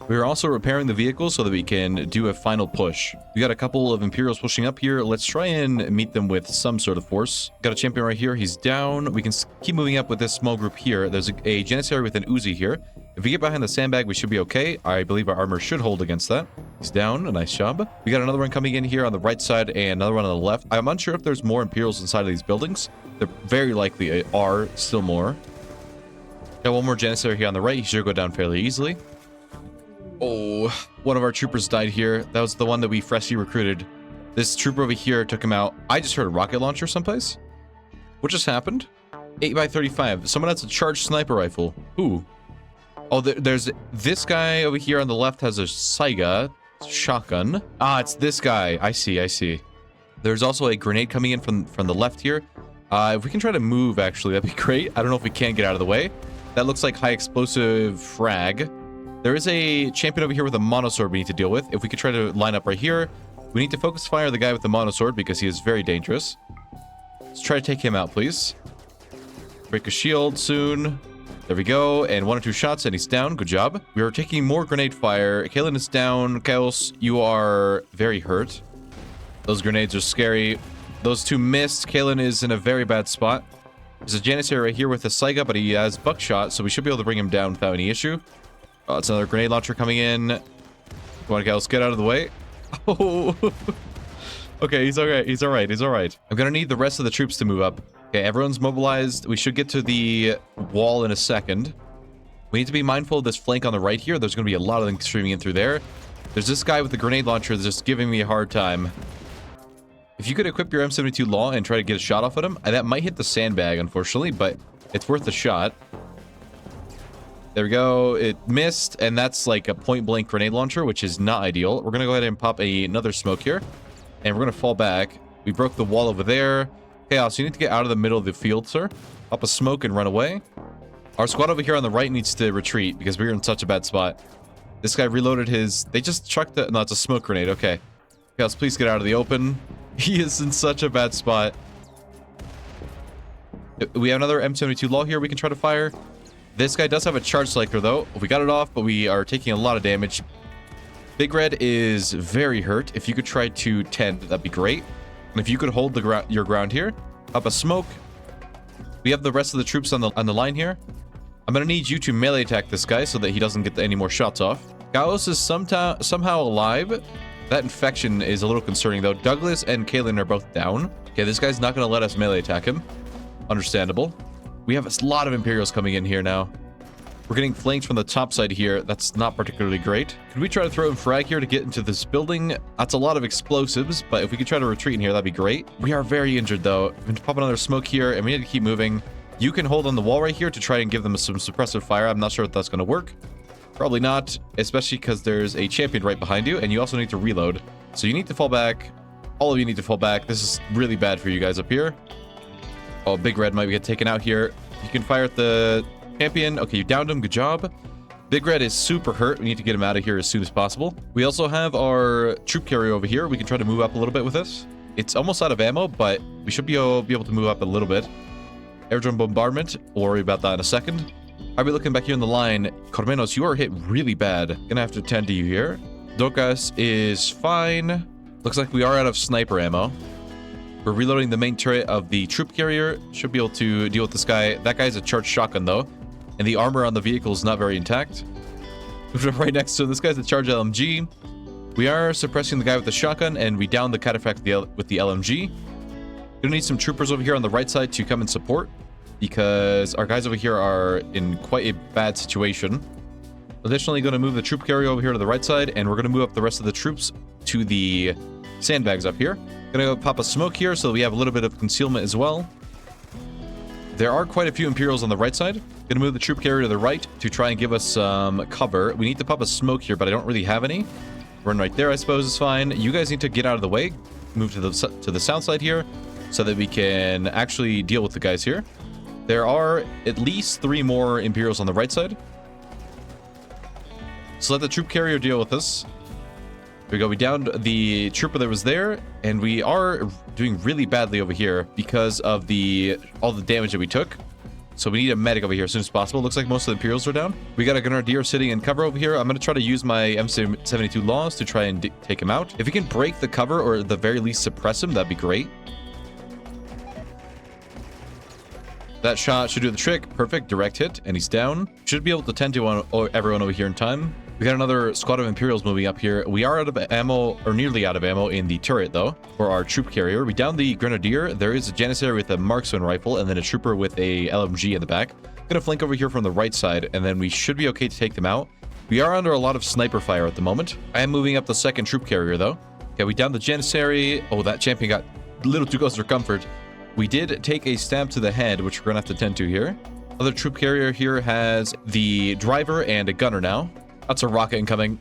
We are also repairing the vehicle so that we can do a final push. We got a couple of Imperials pushing up here. Let's try and meet them with some sort of force. Got a champion right here. He's down. We can keep moving up with this small group here. There's a Janissary with an Uzi here. If we get behind the sandbag, we should be okay. I believe our armor should hold against that. He's down. A nice job. We got another one coming in here on the right side and another one on the left. I'm unsure if there's more Imperials inside of these buildings. There very likely are still more. Got one more Janissary here on the right. He should go down fairly easily. Oh, one of our troopers died here. That was the one that we freshly recruited. This trooper over here took him out. I just heard a rocket launcher someplace. What just happened? 8x35. Someone has a charged sniper rifle. Ooh. Oh, there's this guy over here on the left has a Saiga shotgun. Ah, it's this guy. I see. There's also a grenade coming in from the left here. If we can try to move, actually, that'd be great. I don't know if we can get out of the way. That looks like high explosive frag. There is a champion over here with a monosword we need to deal with. If we could try to line up right here, we need to focus fire on the guy with the monosword because he is very dangerous. Let's try to take him out, please. Break a shield soon. There we go. And 1 or 2 shots and he's down. Good job. We are taking more grenade fire. Kalen is down. Chaos, you are very hurt. Those grenades are scary. Those 2 missed. Kalen is in a very bad spot. There's a Janissary right here with a Saiga, but he has buckshot, so we should be able to bring him down without any issue. Oh, it's another grenade launcher coming in. Come on, guys, get out of the way. Oh, okay, he's okay. He's all right. I'm gonna need the rest of the troops to move up. Okay, everyone's mobilized. We should get to the wall in a second. We need to be mindful of this flank on the right here. There's gonna be a lot of them streaming in through there. There's this guy with the grenade launcher that's just giving me a hard time. If you could equip your M72 Law and try to get a shot off at him, that might hit the sandbag, unfortunately, but it's worth a shot. There we go. It missed, and that's like a point-blank grenade launcher, which is not ideal. We're going to go ahead and pop another smoke here, and we're going to fall back. We broke the wall over there. Chaos, you need to get out of the middle of the field, sir. Pop a smoke and run away. Our squad over here on the right needs to retreat because we're in such a bad spot. This guy reloaded his... They just chucked the... No, it's a smoke grenade. Okay. Chaos, please get out of the open. He is in such a bad spot. We have another M72 Law here we can try to fire. This guy does have a charge selector, though. We got it off, but we are taking a lot of damage. Big Red is very hurt. If you could try to tend, that'd be great. And if you could hold your ground here, up a smoke. We have the rest of the troops on the line here. I'm going to need you to melee attack this guy so that he doesn't get any more shots off. Gauss is somehow alive. That infection is a little concerning, though. Douglas and Kalen are both down. Okay, this guy's not going to let us melee attack him. Understandable. We have a lot of Imperials coming in here now. We're getting flanked from the top side here. That's not particularly great. Could we try to throw in frag here to get into this building? That's a lot of explosives, but if we could try to retreat in here, that'd be great. We are very injured, though. I'm going to pop another smoke here, and we need to keep moving. You can hold on the wall right here to try and give them some suppressive fire. I'm not sure if that's going to work. Probably not, especially because there's a champion right behind you, and you also need to reload. So you need to fall back. All of you need to fall back. This is really bad for you guys up here. Oh, Big Red might get taken out here. You can fire at the champion. Okay, you downed him. Good job. Big Red is super hurt. We need to get him out of here as soon as possible. We also have our troop carrier over here. We can try to move up a little bit with this. It's almost out of ammo, but we should be able to move up a little bit. Airdrone bombardment. We'll worry about that in a second. I'll be looking back here in the line. Cormenos, you are hit really bad. Gonna have to tend to you here. Dokas is fine. Looks like we are out of sniper ammo. We're reloading the main turret of the troop carrier. Should be able to deal with this guy. That guy's a charged shotgun, though. And the armor on the vehicle is not very intact. Right next to him, this guy's a charged LMG. We are suppressing the guy with the shotgun, and we down the cataphract with the LMG. Gonna need some troopers over here on the right side to come and support, because our guys over here are in quite a bad situation. Additionally, gonna move the troop carrier over here to the right side, and we're gonna move up the rest of the troops to the sandbags up here. Gonna go pop a smoke here so we have a little bit of concealment as well. There are quite a few Imperials on the right side. Gonna move the troop carrier to the right to try and give us some cover. We need to pop a smoke here, but I don't really have any. Run right there, I suppose, is fine. You guys need to get out of the way. Move to the south side here so that we can actually deal with the guys here. There are at least 3 more Imperials on the right side. So let the troop carrier deal with us. we go. We downed the trooper that was there, and we are doing really badly over here because of all the damage that we took. So we need a medic over here as soon as possible. Looks like most of the Imperials are down. We got a Grenadier sitting in cover over here. I'm going to try to use my M72 laws to try and take him out. If we can break the cover or at the very least suppress him, that'd be great. That shot should do the trick. Perfect. Direct hit. And he's down. Should be able to tend to everyone over here in time. We got another squad of Imperials moving up here. We are out of ammo, or nearly out of ammo in the turret, though, for our troop carrier. We downed the Grenadier. There is a Janissary with a marksman rifle, and then a trooper with a LMG in the back. Gonna flank over here from the right side, and then we should be okay to take them out. We are under a lot of sniper fire at the moment. I am moving up the second troop carrier, though. Okay, we downed the Janissary. Oh, that champion got a little too close for comfort. We did take a stab to the head, which we're gonna have to tend to here. Other troop carrier here has the driver and a gunner now. That's a rocket incoming.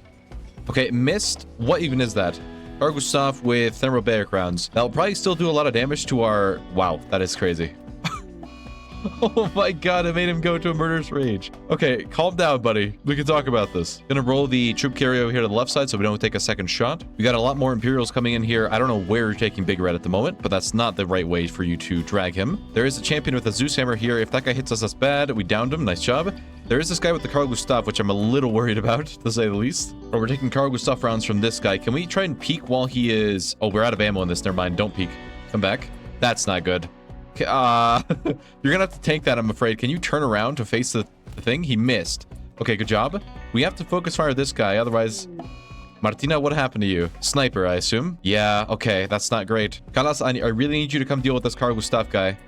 Okay, missed. What even is that? Carl Gustav with thermobaric rounds. That'll probably still do a lot of damage to our... Wow, that is crazy. Oh my god, it made him go to a murderous rage. Okay, calm down, buddy. We can talk about this. Gonna roll the troop carrier over here to the left side so we don't take a second shot. We got a lot more Imperials coming in here. I don't know where you're taking Big Red at the moment, but that's not the right way for you to drag him. There is a champion with a Zeus hammer here. If that guy hits us, that's bad. We downed him. Nice job. There is this guy with the Carl Gustav, which I'm a little worried about, to say the least. Or we're taking Carl Gustav rounds from this guy. Can we try and peek while he is... Oh, we're out of ammo in this. Never mind. Don't peek. Come back. That's not good. You're gonna have to tank that, I'm afraid. Can you turn around to face the thing? He missed. Okay, good job. We have to focus fire this guy, otherwise... Martina, what happened to you? Sniper, I assume? Yeah, okay, that's not great. Carlos, I really need you to come deal with this Carl Gustav guy.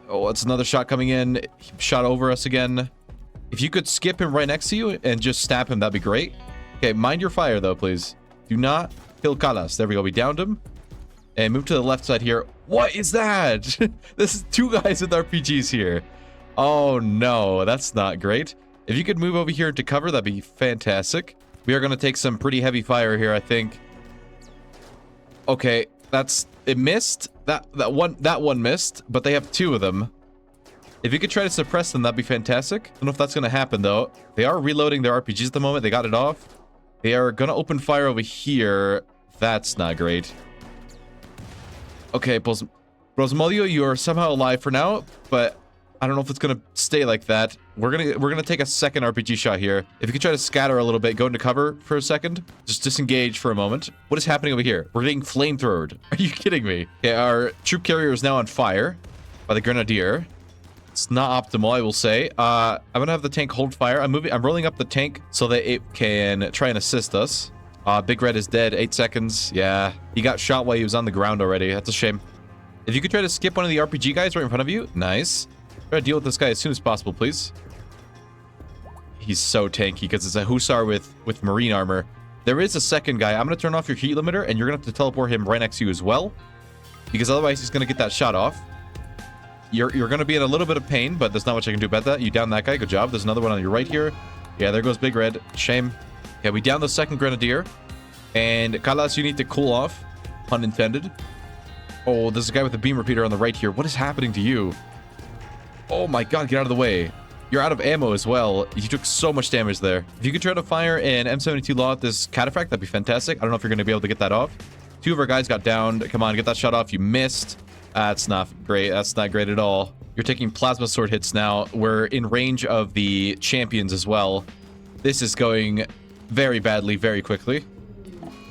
Oh, it's another shot coming in. He shot over us again. If you could skip him right next to you and just stab him, that'd be great. Okay, mind your fire, though, please. Do not kill Carlos. There we go, we downed him. And move to the left side here. What is that? This is two guys with RPGs here. Oh no, that's not great. If you could move over here to cover, that'd be fantastic. We are going to take some pretty heavy fire here, I think. Okay, it missed. That one missed, but they have two of them. If you could try to suppress them, that'd be fantastic. I don't know if that's going to happen, though. They are reloading their RPGs at the moment. They got it off. They are going to open fire over here. That's not great. Okay, Brosmodio, you are somehow alive for now, but I don't know if it's gonna stay like that. We're gonna take a second RPG shot here. If you could try to scatter a little bit, go into cover for a second. Just disengage for a moment. What is happening over here? We're getting flamethrowered. Are you kidding me? Okay, our troop carrier is now on fire by the Grenadier. It's not optimal, I will say. I'm gonna have the tank hold fire. I'm rolling up the tank so that it can try and assist us. Big Red is dead. 8 seconds. Yeah. He got shot while he was on the ground already. That's a shame. If you could try to skip one of the RPG guys right in front of you. Nice. Try to deal with this guy as soon as possible, please. He's so tanky because it's a Hussar with marine armor. There is a second guy. I'm going to turn off your heat limiter, and you're going to have to teleport him right next to you as well. Because otherwise he's going to get that shot off. You're going to be in a little bit of pain, but there's not much I can do about that. You down that guy. Good job. There's another one on your right here. Yeah, there goes Big Red. Shame. Okay, we down the second Grenadier. And Carlos, you need to cool off. Pun intended. Oh, there's a guy with a beam repeater on the right here. What is happening to you? Oh my god, get out of the way. You're out of ammo as well. You took so much damage there. If you could try to fire an M72 law at this cataphract, that'd be fantastic. I don't know if you're going to be able to get that off. Two of our guys got downed. Come on, get that shot off. You missed. That's not great. That's not great at all. You're taking plasma sword hits now. We're in range of the champions as well. This is going very badly, very quickly.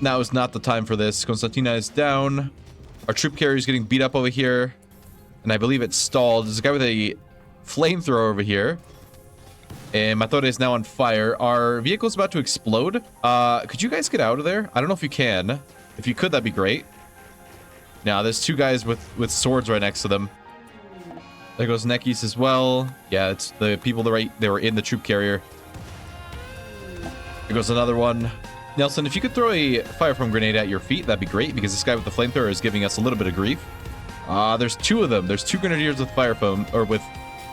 Now is not the time for this. Konstantina is down. Our troop carrier is getting beat up over here. And I believe it's stalled. There's a guy with a flamethrower over here. And Matore is now on fire. Our vehicle's about to explode. Could you guys get out of there? I don't know if you can. If you could, that'd be great. Now, there's two guys with swords right next to them. There goes Nekis as well. Yeah, it's the people they were in the troop carrier. There goes another one. Nelson, if you could throw a fire foam grenade at your feet, that'd be great, because this guy with the flamethrower is giving us a little bit of grief. There's two of them. There's two grenadiers with fire foam, or with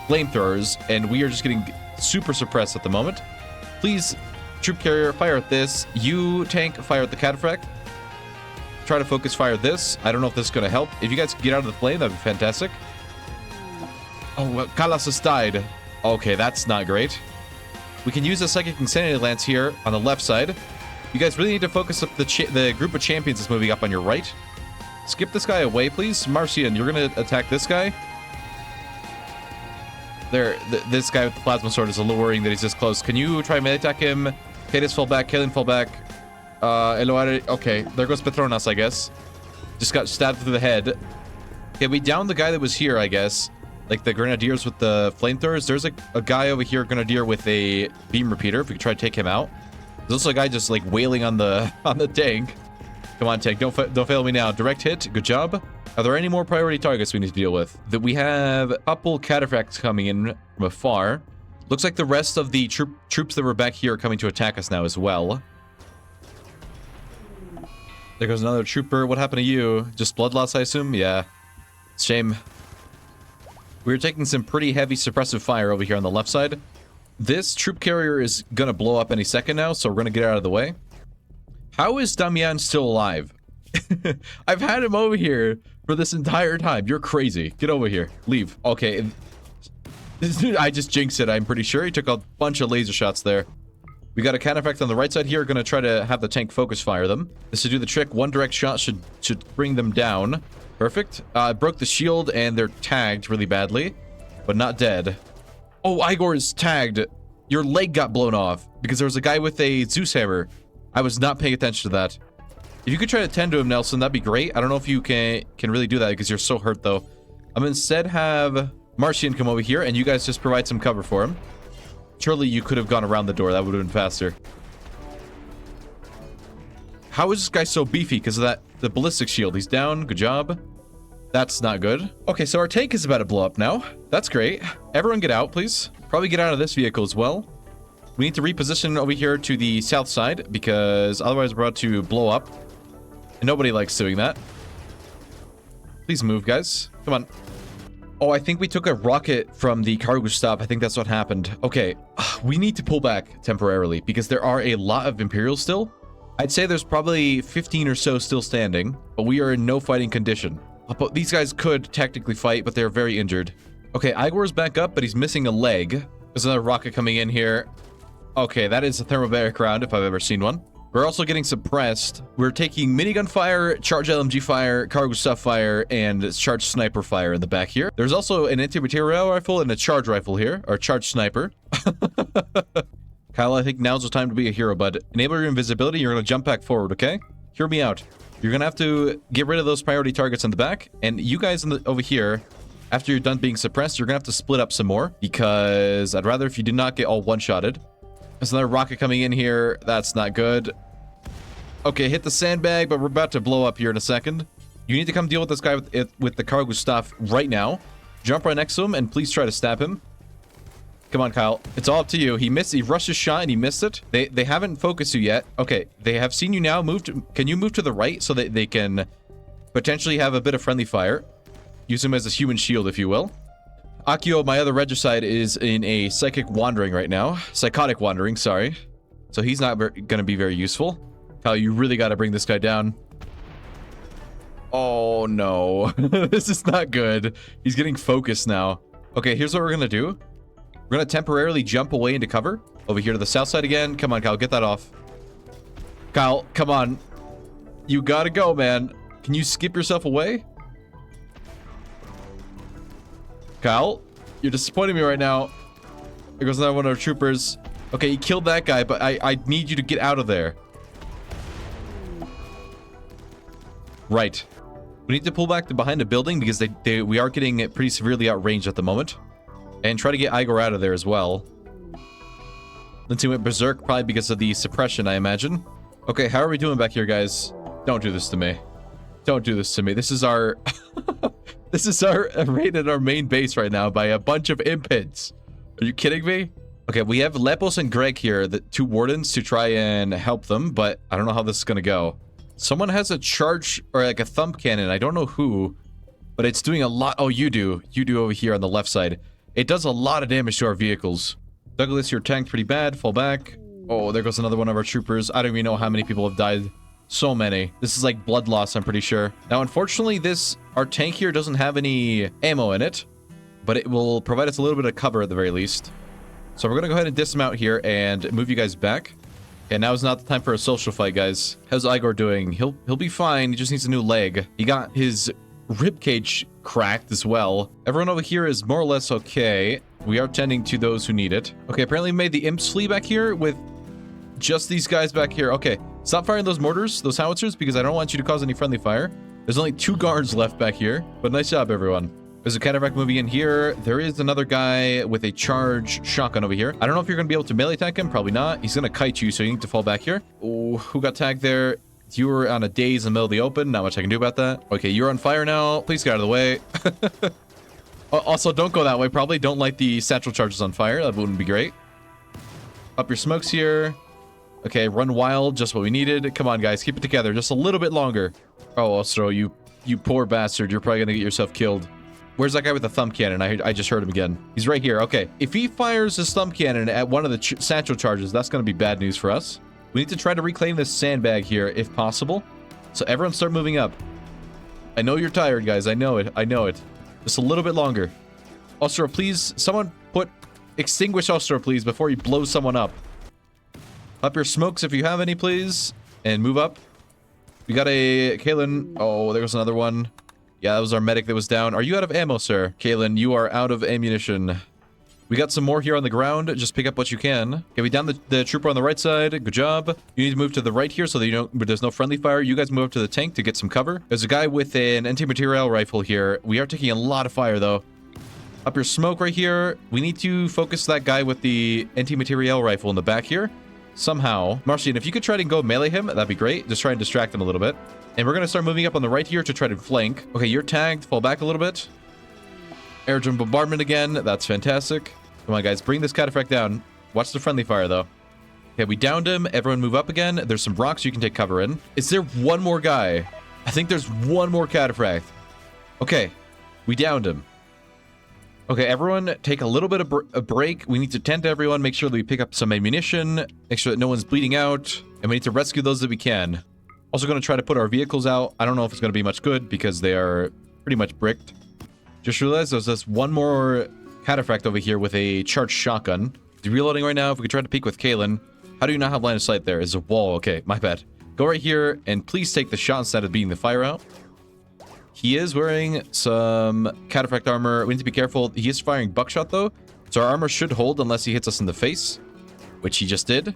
flamethrowers, and we are just getting super suppressed at the moment. Please, troop carrier, fire at this. You, tank, fire at the cataphract. Try to focus fire this. I don't know if this is going to help. If you guys could get out of the flame, that'd be fantastic. Oh, well, Kalas has died. Okay, that's not great. We can use a Psychic Insanity Lance here on the left side. You guys really need to focus up the group of champions that's moving up on your right. Skip this guy away, please. Marcian, you're going to attack this guy. There, this guy with the plasma sword is a little worrying that he's this close. Can you try and attack him? Cadis fall back, Kalen fall back. Eloare, okay, there goes Petronas, I guess. Just got stabbed through the head. Okay, we downed the guy that was here, I guess. Like the grenadiers with the flamethrowers. There's a guy over here, grenadier with a beam repeater. If we could try to take him out. There's also a guy just like wailing on the tank. Come on, tank, don't fail me now. Direct hit, good job. Are there any more priority targets we need to deal with? That we have a couple cataphracts coming in from afar. Looks like the rest of the troops that were back here are coming to attack us now as well. There goes another trooper. What happened to you? Just blood loss, I assume? Yeah. Shame. We're taking some pretty heavy suppressive fire over here on the left side. This troop carrier is going to blow up any second now, so we're going to get out of the way. How is Damian still alive? I've had him over here for this entire time. You're crazy. Get over here. Leave. Okay. I just jinxed it, I'm pretty sure. He took a bunch of laser shots there. We got a cataphract on the right side here. Going to try to have the tank focus fire them. This should do the trick. One direct shot should bring them down. Perfect. Broke the shield and they're tagged really badly, but not dead. Oh, Igor is tagged. Your leg got blown off because there was a guy with a Zeus hammer. I was not paying attention to that. If you could try to tend to him, Nelson, that'd be great. I don't know if you can really do that because you're so hurt, though. I'm gonna instead have Marcian come over here, and you guys just provide some cover for him. Surely you could have gone around the door. That would have been faster. How is this guy so beefy? Because of the ballistic shield. He's down. Good job. That's not good. Okay, so our tank is about to blow up now. That's great. Everyone get out, please. Probably get out of this vehicle as well. We need to reposition over here to the south side because otherwise we're about to blow up. And nobody likes doing that. Please move, guys. Come on. Oh, I think we took a rocket from the cargo stop. I think that's what happened. Okay, we need to pull back temporarily because there are a lot of Imperials still. I'd say there's probably 15 or so still standing, but we are in no fighting condition. But these guys could technically fight, but they're very injured. Okay, Igor's back up, but he's missing a leg. There's another rocket coming in here. Okay, that is a thermobaric round if I've ever seen one. We're also getting suppressed. We're taking minigun fire, charge LMG fire, cargo stuff fire, and charge sniper fire in the back here. There's also an anti-material rifle and a charge rifle here, or charge sniper. Kyle, I think now's the time to be a hero, bud. Enable your invisibility, you're gonna jump back forward, okay? Hear me out. You're gonna have to get rid of those priority targets in the back, and you guys over here, after you're done being suppressed, you're gonna have to split up some more, because I'd rather if you do not get all one-shotted. There's another rocket coming in here. That's not good. Okay, hit the sandbag, but we're about to blow up here in a second. You need to come deal with this guy with the cargo stuff right now. Jump right next to him, and please try to stab him. Come on, Kyle. It's all up to you. He rushed his shot, and he missed it. They haven't focused you yet. Okay, they have seen you now. Can you move to the right so that they can potentially have a bit of friendly fire? Use him as a human shield, if you will. Akio, my other regicide, is in a psychic wandering right now. Psychotic wandering, sorry. So he's not going to be very useful. Kyle, you really got to bring this guy down. Oh, no. This is not good. He's getting focused now. Okay, here's what we're going to do. We're going to temporarily jump away into cover. Over here to the south side again. Come on, Kyle, get that off. Kyle, come on. You got to go, man. Can you skip yourself away? Kyle, you're disappointing me right now. There goes another one of our troopers. Okay, he killed that guy, but I need you to get out of there. Right. We need to pull back to behind the building because we are getting pretty severely outranged at the moment. And try to get Igor out of there as well. Lindsay went berserk probably because of the suppression, I imagine. Okay, how are we doing back here, guys? Don't do this to me. Don't do this to me. This is our... This is our raid at our main base right now by a bunch of impids. Are you kidding me? Okay, we have Lepos and Greg here, the two wardens, to try and help them, but I don't know how this is gonna go. Someone has a charge, or like a thump cannon, I don't know who, but it's doing a lot. Oh, you do. You do over here on the left side. It does a lot of damage to our vehicles. Douglas, you're tanked pretty bad. Fall back. Oh, there goes another one of our troopers. I don't even know how many people have died. So many. This is like blood loss, I'm pretty sure. Now, unfortunately, our tank here doesn't have any ammo in it, but it will provide us a little bit of cover at the very least. So we're going to go ahead and dismount here and move you guys back. Okay, now is not the time for a social fight, guys. How's Igor doing? He'll be fine. He just needs a new leg. He got his ribcage cracked as well. Everyone over here is more or less okay. We are tending to those who need it. Okay, apparently we made the imps flee back here with just these guys back here. Okay, stop firing those mortars, those howitzers, because I don't want you to cause any friendly fire. There's only 2 guards left back here, but nice job, everyone. There's a cataphract moving in here. There is another guy with a charge shotgun over here. I don't know if you're going to be able to melee attack him. Probably not. He's going to kite you, so you need to fall back here. Oh, who got tagged there? You were on a daze in the middle of the open. Not much I can do about that. Okay, you're on fire now. Please get out of the way. Also, don't go that way. Probably don't light the satchel charges on fire. That wouldn't be great. Up your smokes here. Okay, run wild. Just what we needed. Come on, guys. Keep it together. Just a little bit longer. Oh, Ostro, you poor bastard. You're probably going to get yourself killed. Where's that guy with the thumb cannon? I just heard him again. He's right here. Okay, if he fires his thumb cannon at one of the satchel charges, that's going to be bad news for us. We need to try to reclaim this sandbag here if possible. So everyone start moving up. I know you're tired, guys. I know it. I know it. Just a little bit longer. Ostro, please. Someone extinguish Ostro, please, before he blows someone up. Up your smokes if you have any, please. And move up. We got a Kalen. Oh, there goes another one. Yeah, that was our medic that was down. Are you out of ammo, sir? Kalen, you are out of ammunition. We got some more here on the ground. Just pick up what you can. Okay, we downed the trooper on the right side. Good job. You need to move to the right here so that there's no friendly fire. You guys move up to the tank to get some cover. There's a guy with an anti-material rifle here. We are taking a lot of fire, though. Up your smoke right here. We need to focus that guy with the anti-material rifle in the back here. Somehow. Marcian, if you could try to go melee him, that'd be great. Just try and distract him a little bit. And we're going to start moving up on the right here to try to flank. Okay, you're tagged. Fall back a little bit. Air drone bombardment again. That's fantastic. Come on, guys. Bring this cataphract down. Watch the friendly fire, though. Okay, we downed him. Everyone move up again. There's some rocks you can take cover in. Is there one more guy? I think there's one more cataphract. Okay, we downed him. Okay, everyone take a little bit of a break. We need to tend to everyone, make sure that we pick up some ammunition, make sure that no one's bleeding out, and we need to rescue those that we can. Also going to try to put our vehicles out. I don't know if it's going to be much good because they are pretty much bricked. Just realized there's this one more cataphract over here with a charged shotgun. He's reloading right now. If we could try to peek with Kalen. How do you not have line of sight there? Is a wall. Okay, my bad. Go right here and please take the shot instead of beating the fire out. He is wearing some cataphract armor. We need to be careful. He is firing buckshot, though. So our armor should hold unless he hits us in the face, which he just did.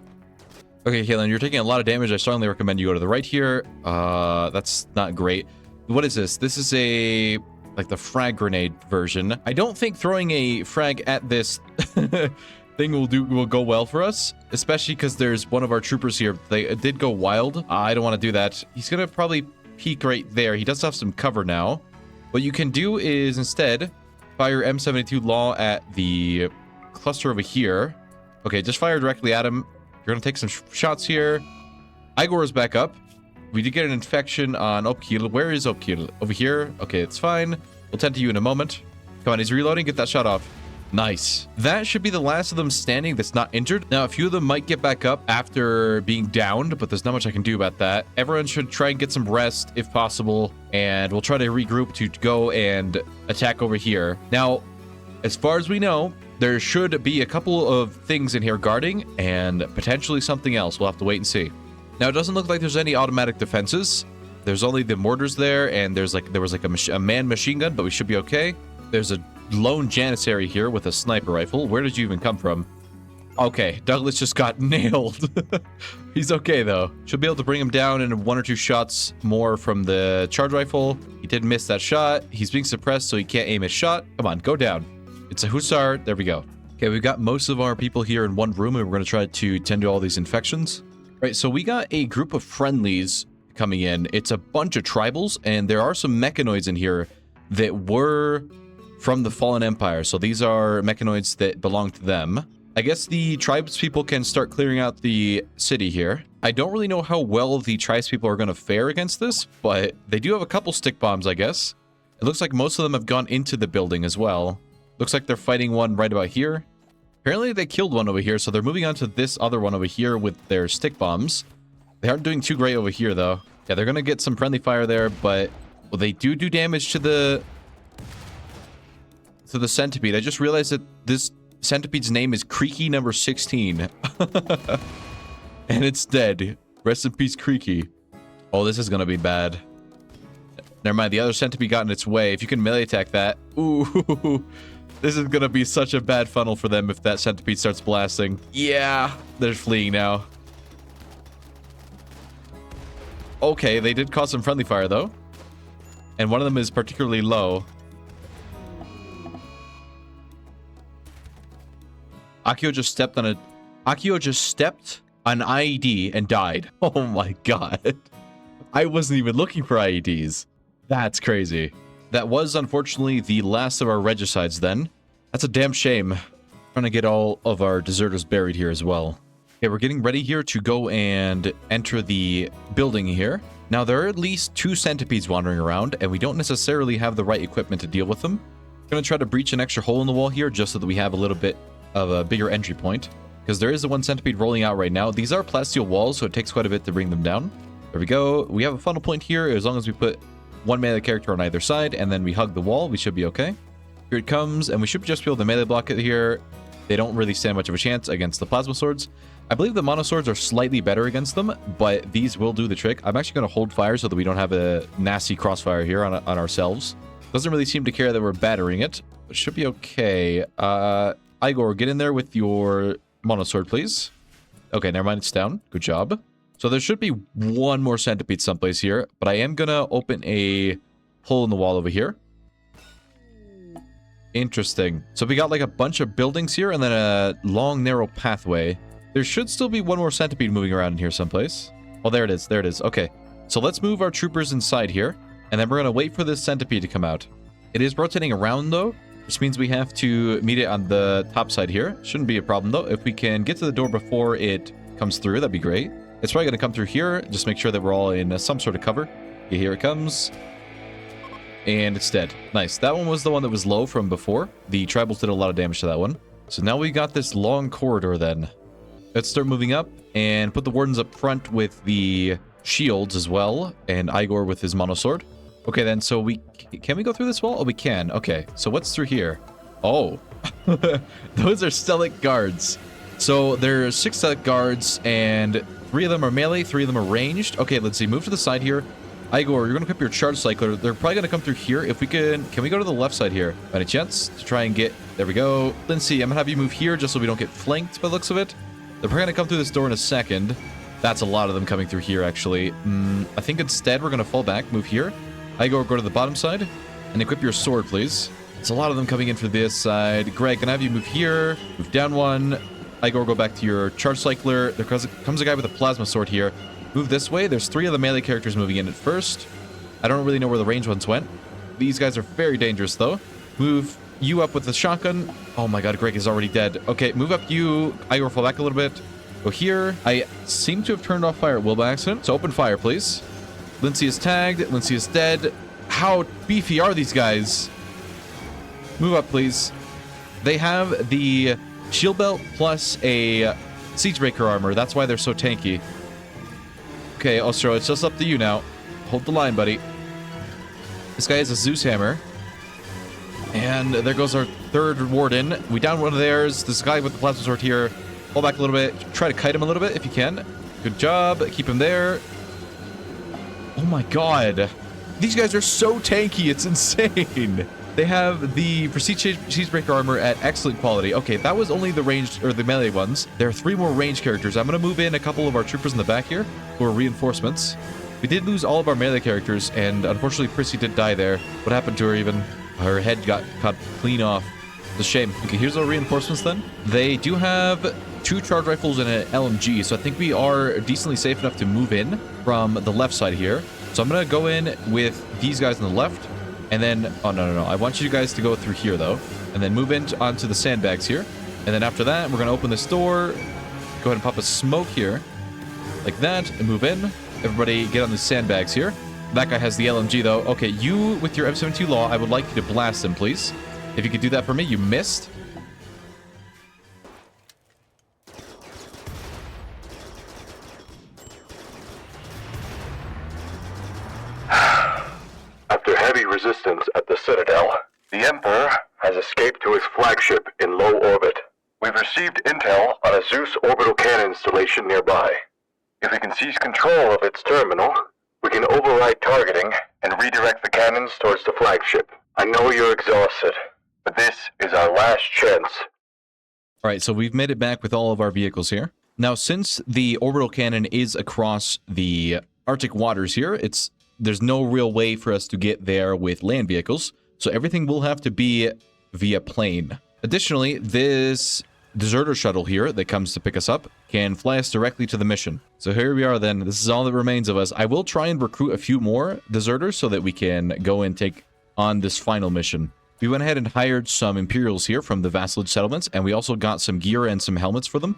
Okay, Kalen, you're taking a lot of damage. I strongly recommend you go to the right here. That's not great. What is this? This is like the frag grenade version. I don't think throwing a frag at this thing will go well for us, especially because there's one of our troopers here. They did go wild. I don't want to do that. He's going to probably peek right there. He does have some cover now. What you can do is instead fire M72 Law at the cluster over here. Okay, just fire directly at him. You're gonna take some shots here. Igor is back up. We did get an infection on Opkil. Where is Opkil? Over here. Okay, it's fine. We'll tend to you in a moment. Come on, he's reloading. Get that shot off. Nice. That should be the last of them standing that's not injured. Now, a few of them might get back up after being downed, but there's not much I can do about that. Everyone should try and get some rest if possible, and we'll try to regroup to go and attack over here. Now, as far as we know, there should be a couple of things in here guarding, and potentially something else. We'll have to wait and see. Now, it doesn't look like there's any automatic defenses. There's only the mortars there, and there was like a manned machine gun, but we should be okay. There's a lone janissary here with a sniper rifle. Where did you even come from? Okay, Douglas just got nailed. He's okay, though. Should be able to bring him down in 1 or 2 shots more from the charge rifle. He did miss that shot. He's being suppressed, so he can't aim his shot. Come on, go down. It's a hussar. There we go. Okay, we've got most of our people here in one room, and we're going to try to tend to all these infections. Right, so we got a group of friendlies coming in. It's a bunch of tribals, and there are some mechanoids in here that were from the Fallen Empire. So these are mechanoids that belong to them. I guess the tribes people can start clearing out the city here. I don't really know how well the tribes people are going to fare against this, but they do have a couple stick bombs, I guess. It looks like most of them have gone into the building as well. Looks like they're fighting one right about here. Apparently they killed one over here, so they're moving on to this other one over here with their stick bombs. They aren't doing too great over here, though. Yeah, they're going to get some friendly fire there, but well, they do damage to the centipede. I just realized that this centipede's name is Creaky number 16. And it's dead. Rest in peace, Creaky. Oh, this is gonna be bad. Never mind, the other centipede got in its way. If you can melee attack that. Ooh, this is gonna be such a bad funnel for them if that centipede starts blasting. Yeah, they're fleeing now. Okay, they did cause some friendly fire, though. And one of them is particularly low. Akio just stepped on an IED and died. Oh my god. I wasn't even looking for IEDs. That's crazy. That was, unfortunately, the last of our regicides then. That's a damn shame. Trying to get all of our deserters buried here as well. Okay, we're getting ready here to go and enter the building here. Now, there are at least 2 centipedes wandering around, and we don't necessarily have the right equipment to deal with them. I'm going to try to breach an extra hole in the wall here just so that we have a little bit of a bigger entry point. Because there is the 1 centipede rolling out right now. These are plasteel walls, so it takes quite a bit to bring them down. There we go. We have a funnel point here. As long as we put 1 melee character on either side, and then we hug the wall, we should be okay. Here it comes, and we should just be able to melee block it here. They don't really stand much of a chance against the plasma swords. I believe the mono swords are slightly better against them, but these will do the trick. I'm actually going to hold fire so that we don't have a nasty crossfire here on ourselves. Doesn't really seem to care that we're battering it. It should be okay. Igor, get in there with your mono sword, please. Okay, never mind. It's down. Good job. So there should be 1 more centipede someplace here, but I am going to open a hole in the wall over here. Interesting. So we got like a bunch of buildings here and then a long, narrow pathway. There should still be 1 more centipede moving around in here someplace. Oh, there it is. There it is. Okay. So let's move our troopers inside here, and then we're going to wait for this centipede to come out. It is rotating around, though, which means we have to meet it on the top side here. Shouldn't be a problem, though. If we can get to the door before it comes through, that'd be great. It's probably going to come through here. Just make sure that we're all in some sort of cover. Okay, here it comes. And it's dead. Nice. That one was the one that was low from before. The tribals did a lot of damage to that one. So now we got this long corridor then. Let's start moving up and put the wardens up front with the shields as well. And Igor with his mono sword. Okay, then, so can we go through this wall? Oh, we can. Okay, so what's through here? Oh, those are Stelic guards. So there's 6 Stelic guards, and 3 of them are melee, 3 of them are ranged. Okay, let's see. Move to the side here. Igor, you're going to equip your charge cycler. They're probably going to come through here. If we can we go to the left side here? By any chance? To try and get... There we go. Lindsay, I'm going to have you move here just so we don't get flanked by the looks of it. They're probably going to come through this door in a second. That's a lot of them coming through here, actually. I think instead we're going to fall back, move here. Igor, go to the bottom side, and equip your sword, please. It's a lot of them coming in for this side. Greg, can I have you move here? Move down 1. Igor, go back to your charge cycler. There comes a guy with a plasma sword here. Move this way. There's 3 of the melee characters moving in at first. I don't really know where the ranged ones went. These guys are very dangerous, though. Move you up with the shotgun. Oh my god, Greg is already dead. Okay, move up you. Igor, fall back a little bit. Go here. I seem to have turned off fire at will by accident, so open fire, please. Lindsay is tagged. Lindsay is dead. How beefy are these guys? Move up, please. They have the shield belt plus a siegebreaker armor. That's why they're so tanky. Okay, Ostro, it's just up to you now. Hold the line, buddy. This guy has a Zeus hammer. And there goes our 3rd warden. We down one of theirs. This guy with the plasma sword here. Fall back a little bit. Try to kite him a little bit if you can. Good job. Keep him there. Oh my god. These guys are so tanky. It's insane. They have the Prestige Siegebreaker armor at excellent quality. Okay, that was only the ranged, or the melee ones. There are 3 more ranged characters. I'm going to move in a couple of our troopers in the back here who are reinforcements. We did lose all of our melee characters, and unfortunately Prissy did die there. What happened to her even? Her head got cut clean off. It's a shame. Okay, here's our reinforcements then. They do have 2 charge rifles and an LMG, so I think we are decently safe enough to move in from the left side here. So I'm going to go in with these guys on the left, and then... Oh, no. I want you guys to go through here, though, and then move in onto the sandbags here. And then after that, we're going to open this door, go ahead and pop a smoke here, like that, and move in. Everybody get on the sandbags here. That guy has the LMG, though. Okay, you, with your M72 Law, I would like you to blast him, please. If you could do that for me. You missed. After heavy resistance at the Citadel, the Emperor has escaped to his flagship in low orbit. We've received intel on a Zeus orbital cannon installation nearby. If we can seize control of its terminal, we can override targeting and redirect the cannons towards the flagship. I know you're exhausted, but this is our last chance. All right, so we've made it back with all of our vehicles here. Now, since the orbital cannon is across the Arctic waters here, there's no real way for us to get there with land vehicles, so everything will have to be via plane. Additionally, this deserter shuttle here that comes to pick us up can fly us directly to the mission. So here we are then. This is all that remains of us. I will try and recruit a few more deserters so that we can go and take on this final mission. We went ahead and hired some Imperials here from the vassalage settlements, and we also got some gear and some helmets for them.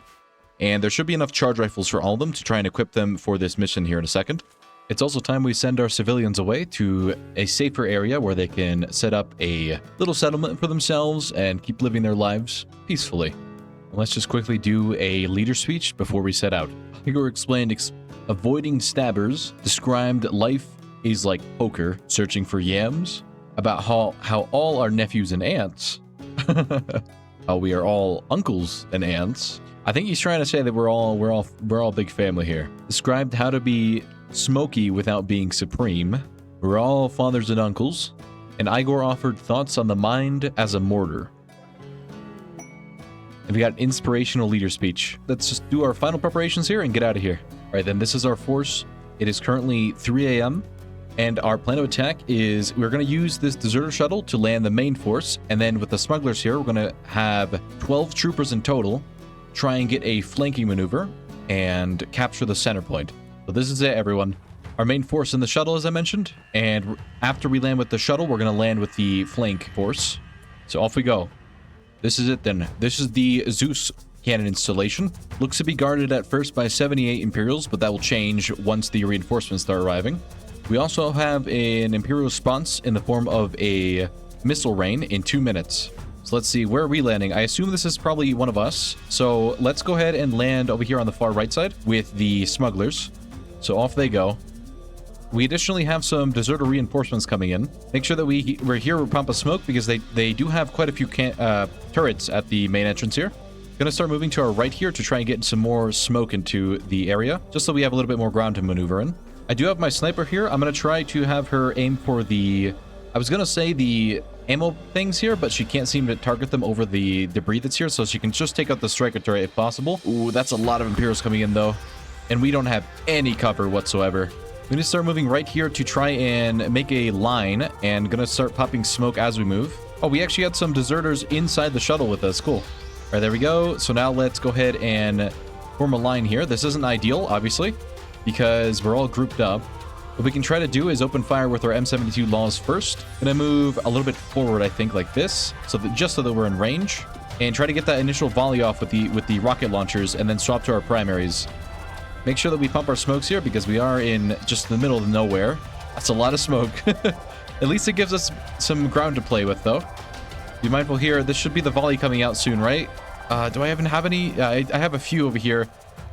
And there should be enough charge rifles for all of them to try and equip them for this mission here in a second. It's also time we send our civilians away to a safer area where they can set up a little settlement for themselves and keep living their lives peacefully. Let's just quickly do a leader speech before we set out. Igor explained avoiding stabbers, described life is like poker, searching for yams, about how all our nephews and aunts, how we are all uncles and aunts. I think he's trying to say that we're all big family here. Described how to be smoky without being supreme. We're all fathers and uncles. And Igor offered thoughts on the mind as a mortar. And we got an inspirational leader speech. Let's just do our final preparations here and get out of here. All right, then this is our force. It is currently 3 a.m. And our plan of attack is we're going to use this deserter shuttle to land the main force. And then with the smugglers here, we're going to have 12 troopers in total. Try and get a flanking maneuver and capture the center point. So this is it, everyone. Our main force in the shuttle, as I mentioned. And after we land with the shuttle, we're going to land with the flank force. So off we go. This is it then. This is the Zeus cannon installation. Looks to be guarded at first by 78 Imperials, but that will change once the reinforcements start arriving. We also have an Imperial response in the form of a missile rain in 2 minutes. So let's see, where are we landing? I assume this is probably one of us. So let's go ahead and land over here on the far right side with the smugglers. So off they go. We additionally have some deserter reinforcements coming in. Make sure that we're here with Pampa Smoke because they do have quite a few turrets at the main entrance here. Gonna start moving to our right here to try and get some more smoke into the area, just so we have a little bit more ground to maneuver in. I do have my sniper here. I'm gonna try to have her aim for the... I was gonna say the ammo things here, but she can't seem to target them over the debris that's here, so she can just take out the striker turret if possible. Ooh, that's a lot of Imperials coming in though. And we don't have any cover whatsoever. We need to start moving right here to try and make a line, and gonna start popping smoke as we move. Oh, we actually had some deserters inside the shuttle with us. Cool. All right, there we go. So now let's go ahead and form a line here. This isn't ideal, obviously, because we're all grouped up. What we can try to do is open fire with our M72 laws first. Gonna move a little bit forward, I think, like this, so that just so that we're in range, and try to get that initial volley off with the rocket launchers, and then swap to our primaries. Make sure that we pump our smokes here because we are in just the middle of nowhere. That's a lot of smoke. At least it gives us some ground to play with, though. Be mindful here. This should be the volley coming out soon, right? Do I even have any? I have a few over here.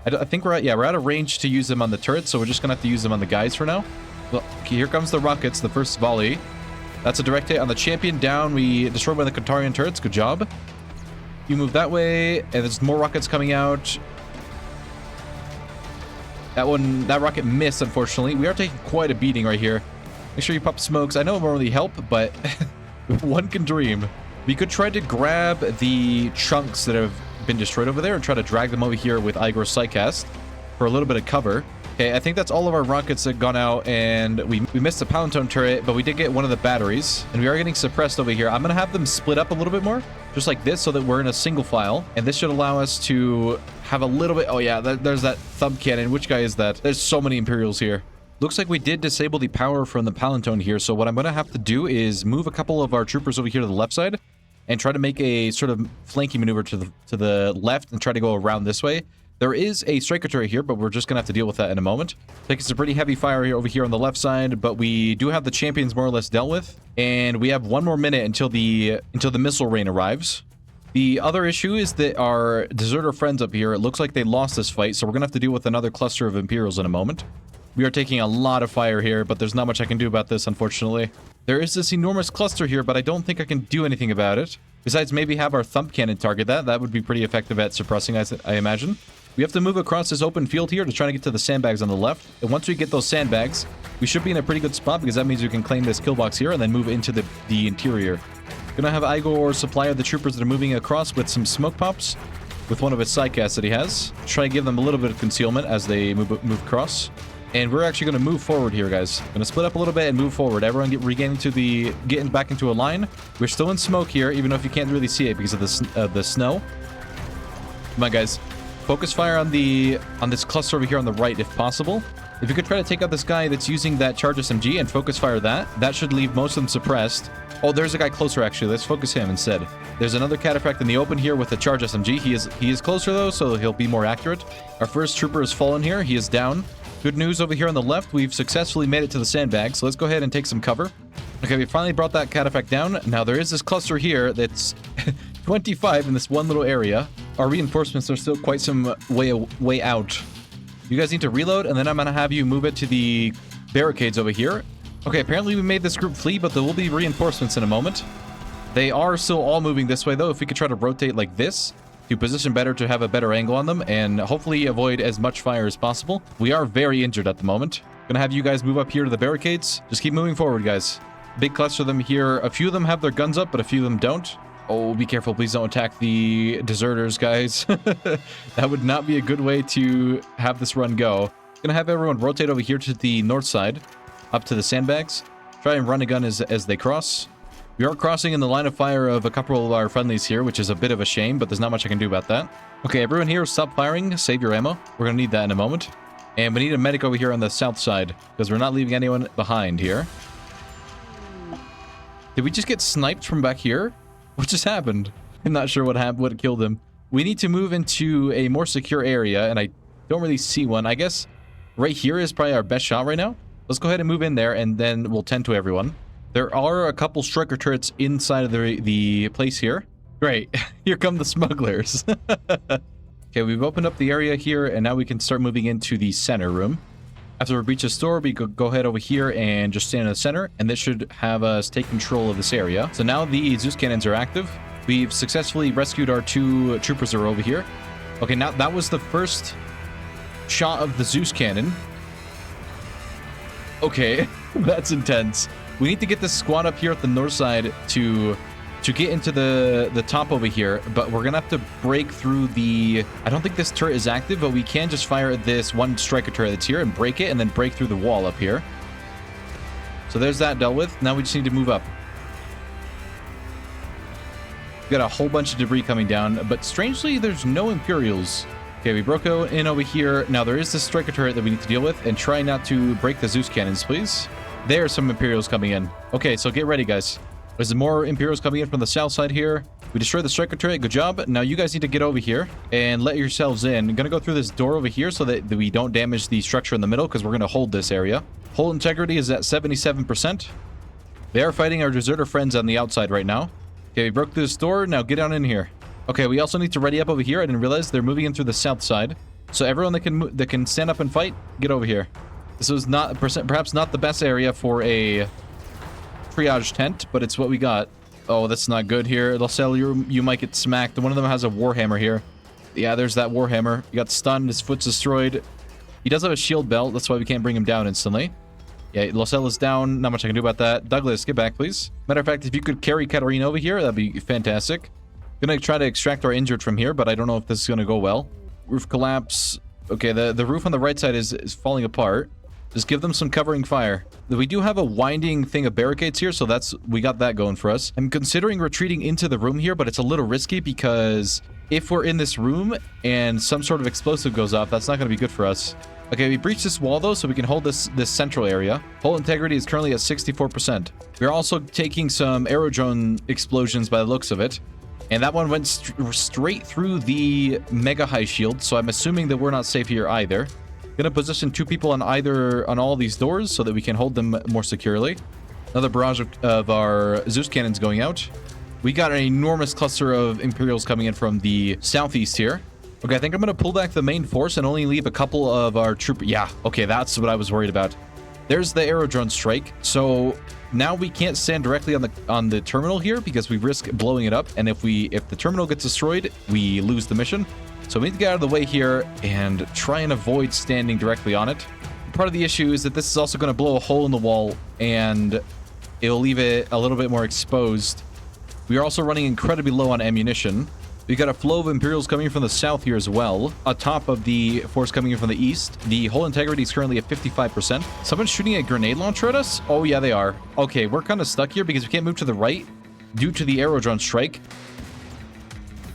I think we're out of range to use them on the turrets, so we're just gonna have to use them on the guys for now. Well, okay, here comes the rockets, the first volley. That's a direct hit on the champion. Down. We destroyed one of the Katarian turrets. Good job. You move that way, and there's more rockets coming out. That rocket missed, unfortunately. We are taking quite a beating right here. Make sure you pop smokes. I know it won't really help, but one can dream. We could try to grab the chunks that have been destroyed over there and try to drag them over here with Igor's Psycast for a little bit of cover. Okay, I think that's all of our rockets that have gone out, and we missed the Palantone turret, but we did get one of the batteries, and we are getting suppressed over here. I'm going to have them split up a little bit more, just like this, so that we're in a single file, and this should allow us to have a little bit... Oh yeah, there's that thumb cannon. Which guy is that? There's so many Imperials here. Looks like we did disable the power from the Palantone here, so what I'm going to have to do is move a couple of our troopers over here to the left side, and try to make a sort of flanking maneuver to the left, and try to go around this way. There is a striker turret here, but we're just gonna have to deal with that in a moment. Taking some pretty heavy fire here over here on the left side, but we do have the champions more or less dealt with, and we have 1 more minute until the missile rain arrives. The other issue is that our deserter friends up here, it looks like they lost this fight, so we're gonna have to deal with another cluster of Imperials in a moment. We are taking a lot of fire here, but there's not much I can do about this, unfortunately. There is this enormous cluster here, but I don't think I can do anything about it. Besides, maybe have our thump cannon target that. That would be pretty effective at suppressing, I imagine. We have to move across this open field here to try to get to the sandbags on the left. And once we get those sandbags, we should be in a pretty good spot because that means we can claim this kill box here and then move into the interior. Gonna have Igor supply the troopers that are moving across with some smoke pops with one of his sidecasts that he has. Try to give them a little bit of concealment as they move across. And we're actually going to move forward here, guys. Going to split up a little bit and move forward. Everyone getting back into a line. We're still in smoke here, even though if you can't really see it because of the snow. Come on, guys. Focus fire on this cluster over here on the right, if possible. If you could try to take out this guy that's using that charge SMG and focus fire that should leave most of them suppressed. Oh, there's a guy closer, actually. Let's focus him instead. There's another cataphract in the open here with the charge SMG. He is closer, though, so he'll be more accurate. Our first trooper has fallen here. He is down. Good news over here on the left. We've successfully made it to the sandbag, so let's go ahead and take some cover. Okay, we finally brought that cataphract down. Now, there is this cluster here that's 25 in this one little area. Our reinforcements are still quite some way out. You guys need to reload, and then I'm going to have you move it to the barricades over here. Okay, apparently we made this group flee, but there will be reinforcements in a moment. They are still all moving this way, though. If we could try to rotate like this to position better to have a better angle on them and hopefully avoid as much fire as possible. We are very injured at the moment. Gonna have you guys move up here to the barricades. Just keep moving forward, guys. Big cluster of them here. A few of them have their guns up, but a few of them don't. Oh, be careful. Please don't attack the deserters, guys. That would not be a good way to have this run go. Gonna have everyone rotate over here to the north side, up to the sandbags. Try and run a gun as they cross. We are crossing in the line of fire of a couple of our friendlies here, which is a bit of a shame, but there's not much I can do about that. Okay, everyone here, stop firing. Save your ammo. We're gonna need that in a moment. And we need a medic over here on the south side, because we're not leaving anyone behind here. Did we just get sniped from back here? What just happened? I'm not sure what killed him. We need to move into a more secure area, and I don't really see one. I guess right here is probably our best shot right now. Let's go ahead and move in there, and then we'll tend to everyone. There are a couple striker turrets inside of the place here. Great. Here come the smugglers. Okay, we've opened up the area here, and now we can start moving into the center room. After we reach the store, we could go ahead over here and just stand in the center, and this should have us take control of this area. So now the Zeus cannons are active. We've successfully rescued our 2 troopers that are over here. Okay, now that was the first shot of the Zeus cannon. Okay, that's intense. We need to get this squad up here at the north side to get into the top over here, but we're gonna have to break through the... I don't think this turret is active, but we can just fire this one striker turret that's here and break it, and then break through the wall up here. So there's that dealt with. Now we just need to move up. We've got a whole bunch of debris coming down, but strangely, there's no Imperials. Okay, we broke in over here. Now there is this striker turret that we need to deal with, and try not to break the Zeus cannons, please. There are some Imperials coming in. Okay, so get ready, guys. There's more Imperials coming in from the south side here. We destroyed the striker turret. Good job. Now you guys need to get over here and let yourselves in. I'm going to go through this door over here so that we don't damage the structure in the middle, because we're going to hold this area. Hull integrity is at 77%. They are fighting our deserter friends on the outside right now. Okay, we broke through this door. Now get down in here. Okay, we also need to ready up over here. I didn't realize they're moving in through the south side. So everyone that can stand up and fight, get over here. This was perhaps not the best area for a triage tent, but it's what we got. Oh, that's not good here. Lacelle, you might get smacked. One of them has a warhammer here. Yeah, there's that warhammer. He got stunned. His foot's destroyed. He does have a shield belt. That's why we can't bring him down instantly. Yeah, Lacelle is down. Not much I can do about that. Douglas, get back, please. Matter of fact, if you could carry Katarina over here, that'd be fantastic. Gonna try to extract our injured from here, but I don't know if this is gonna go well. Roof collapse. Okay, the roof on the right side is falling apart. Just give them some covering fire. We do have a winding thing of barricades here, so we got that going for us. I'm considering retreating into the room here, but it's a little risky because if we're in this room and some sort of explosive goes off, that's not going to be good for us. Okay, we breached this wall though, so we can hold this central area. Hull integrity is currently at 64%. We're also taking some aerodrone explosions by the looks of it. And that one went straight through the mega high shield, so I'm assuming that we're not safe here either. Gonna position 2 people on all these doors so that we can hold them more securely. Another barrage of our Zeus cannons going out. We got an enormous cluster of Imperials coming in from the southeast here. Okay, I think I'm gonna pull back the main force and only leave a couple of our troopers. Yeah, okay, that's what I was worried about. There's the aerodrone strike. So now we can't stand directly on the terminal here because we risk blowing it up. And if the terminal gets destroyed, we lose the mission. So we need to get out of the way here and try and avoid standing directly on it. Part of the issue is that this is also going to blow a hole in the wall, and it'll leave it a little bit more exposed. We are also running incredibly low on ammunition. We've got a flow of Imperials coming from the south here as well, on top of the force coming in from the east. The hull integrity is currently at 55%. Someone's shooting a grenade launcher at us? Oh, yeah, they are. Okay, we're kind of stuck here because we can't move to the right due to the aerodrone strike.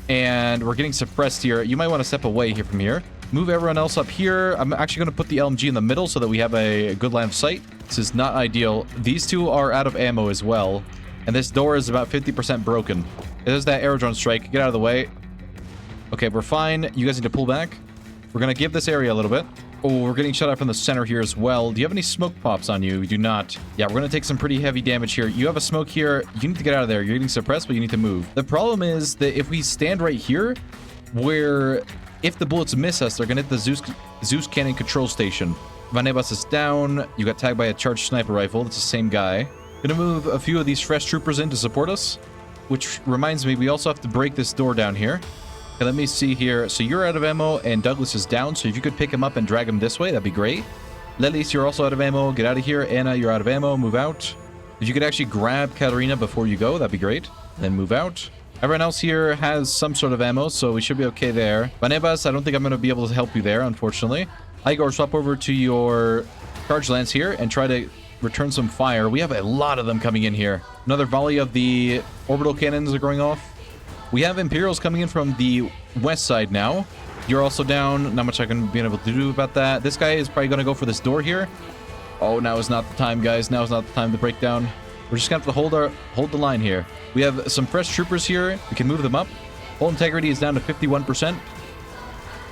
And we're getting suppressed here. You might want to step away here from here. Move everyone else up here. I'm actually going to put the LMG in the middle so that we have a good line of sight. This is not ideal. These two are out of ammo as well. And this door is about 50% broken. There's that aerodrone strike. Get out of the way. Okay, we're fine. You guys need to pull back. We're going to give this area a little bit. Oh, we're getting shut out from the center here as well. Do you have any smoke pops on you? We do not. Yeah, we're going to take some pretty heavy damage here. You have a smoke here. You need to get out of there. You're getting suppressed, but you need to move. The problem is that if we stand right here, where if the bullets miss us, they're going to hit the Zeus cannon control station. Vanebas is down. You got tagged by a charged sniper rifle. That's the same guy. Gonna move a few of these fresh troopers in to support us, which reminds me, we also have to break this door down here. Okay, let me see here. So you're out of ammo and Douglas is down. So if you could pick him up and drag him this way, that'd be great. Lelis, you're also out of ammo. Get out of here. Anna, you're out of ammo. Move out. If you could actually grab Katarina before you go, that'd be great. Then move out. Everyone else here has some sort of ammo, so we should be okay there. Vanebas, I don't think I'm going to be able to help you there, unfortunately. Igor, swap over to your charge lance here and try to return some fire. We have a lot of them coming in here. Another volley of the orbital cannons are going off. We have Imperials coming in from the west side now. You're also down. Not much I can be able to do about that. This guy is probably going to go for this door here. Oh, now is not the time, guys. Now is not the time to break down. We're just going to have to hold the line here. We have some fresh troopers here. We can move them up. Hull integrity is down to 51%.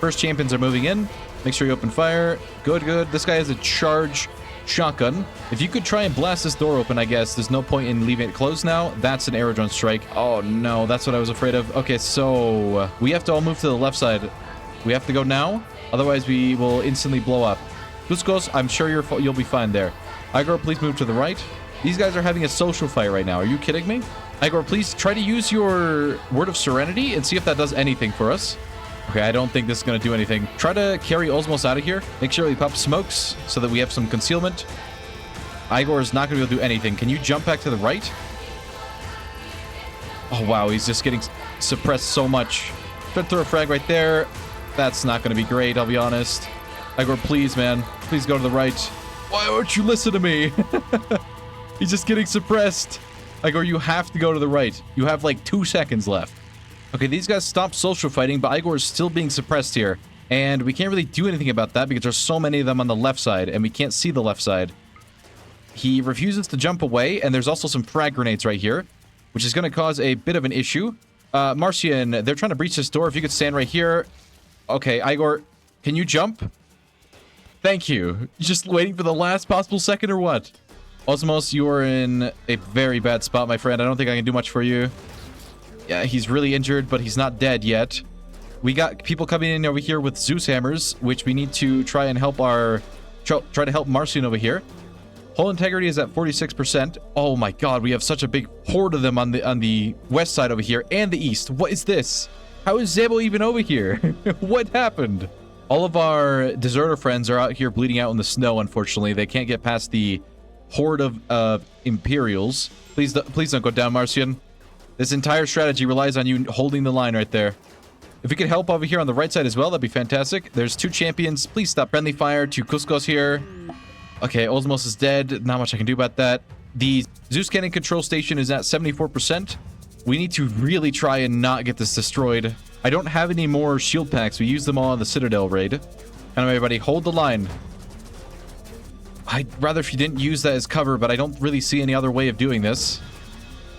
First champions are moving in. Make sure you open fire. Good, good. This guy has a charge shotgun. If you could try and blast this door open, I guess. There's no point in leaving it closed now. That's an aerodrone strike. Oh, no. That's what I was afraid of. Okay, so we have to all move to the left side. We have to go now. Otherwise, we will instantly blow up. Kuskos, I'm sure you'll be fine there. Igor, please move to the right. These guys are having a social fight right now. Are you kidding me? Igor, please try to use your Word of Serenity and see if that does anything for us. Okay, I don't think this is going to do anything. Try to carry Osmos out of here. Make sure we pop smokes so that we have some concealment. Igor is not going to be able to do anything. Can you jump back to the right? Oh, wow. He's just getting suppressed so much. Try to throw a frag right there. That's not going to be great, I'll be honest. Igor, please, man. Please go to the right. Why won't you listen to me? He's just getting suppressed. Igor, you have to go to the right. You have like 2 seconds left. Okay, these guys stopped social fighting, but Igor is still being suppressed here. And we can't really do anything about that because there's so many of them on the left side, and we can't see the left side. He refuses to jump away, and there's also some frag grenades right here, which is going to cause a bit of an issue. Marcian, they're trying to breach this door. If you could stand right here. Okay, Igor, can you jump? Thank you. Just waiting for the last possible second or what? Osmos, you are in a very bad spot, my friend. I don't think I can do much for you. Yeah, he's really injured, but he's not dead yet. We got people coming in over here with Zeus hammers, which we need to try and help try to help Marcian over here. Hull integrity is at 46%. Oh my god, we have such a big horde of them on the west side over here and the east. What is this? How is Zebo even over here? What happened? All of our deserter friends are out here bleeding out in the snow, unfortunately. They can't get past the horde of Imperials. Please don't go down, Marcian. This entire strategy relies on you holding the line right there. If we could help over here on the right side as well, that'd be fantastic. There's 2 champions. Please stop friendly fire to Kuskos here. Okay, Osmos is dead. Not much I can do about that. The Zeus cannon control station is at 74%. We need to really try and not get this destroyed. I don't have any more shield packs. We used them all on the Citadel raid. Kind of everybody, hold the line. I'd rather if you didn't use that as cover, but I don't really see any other way of doing this.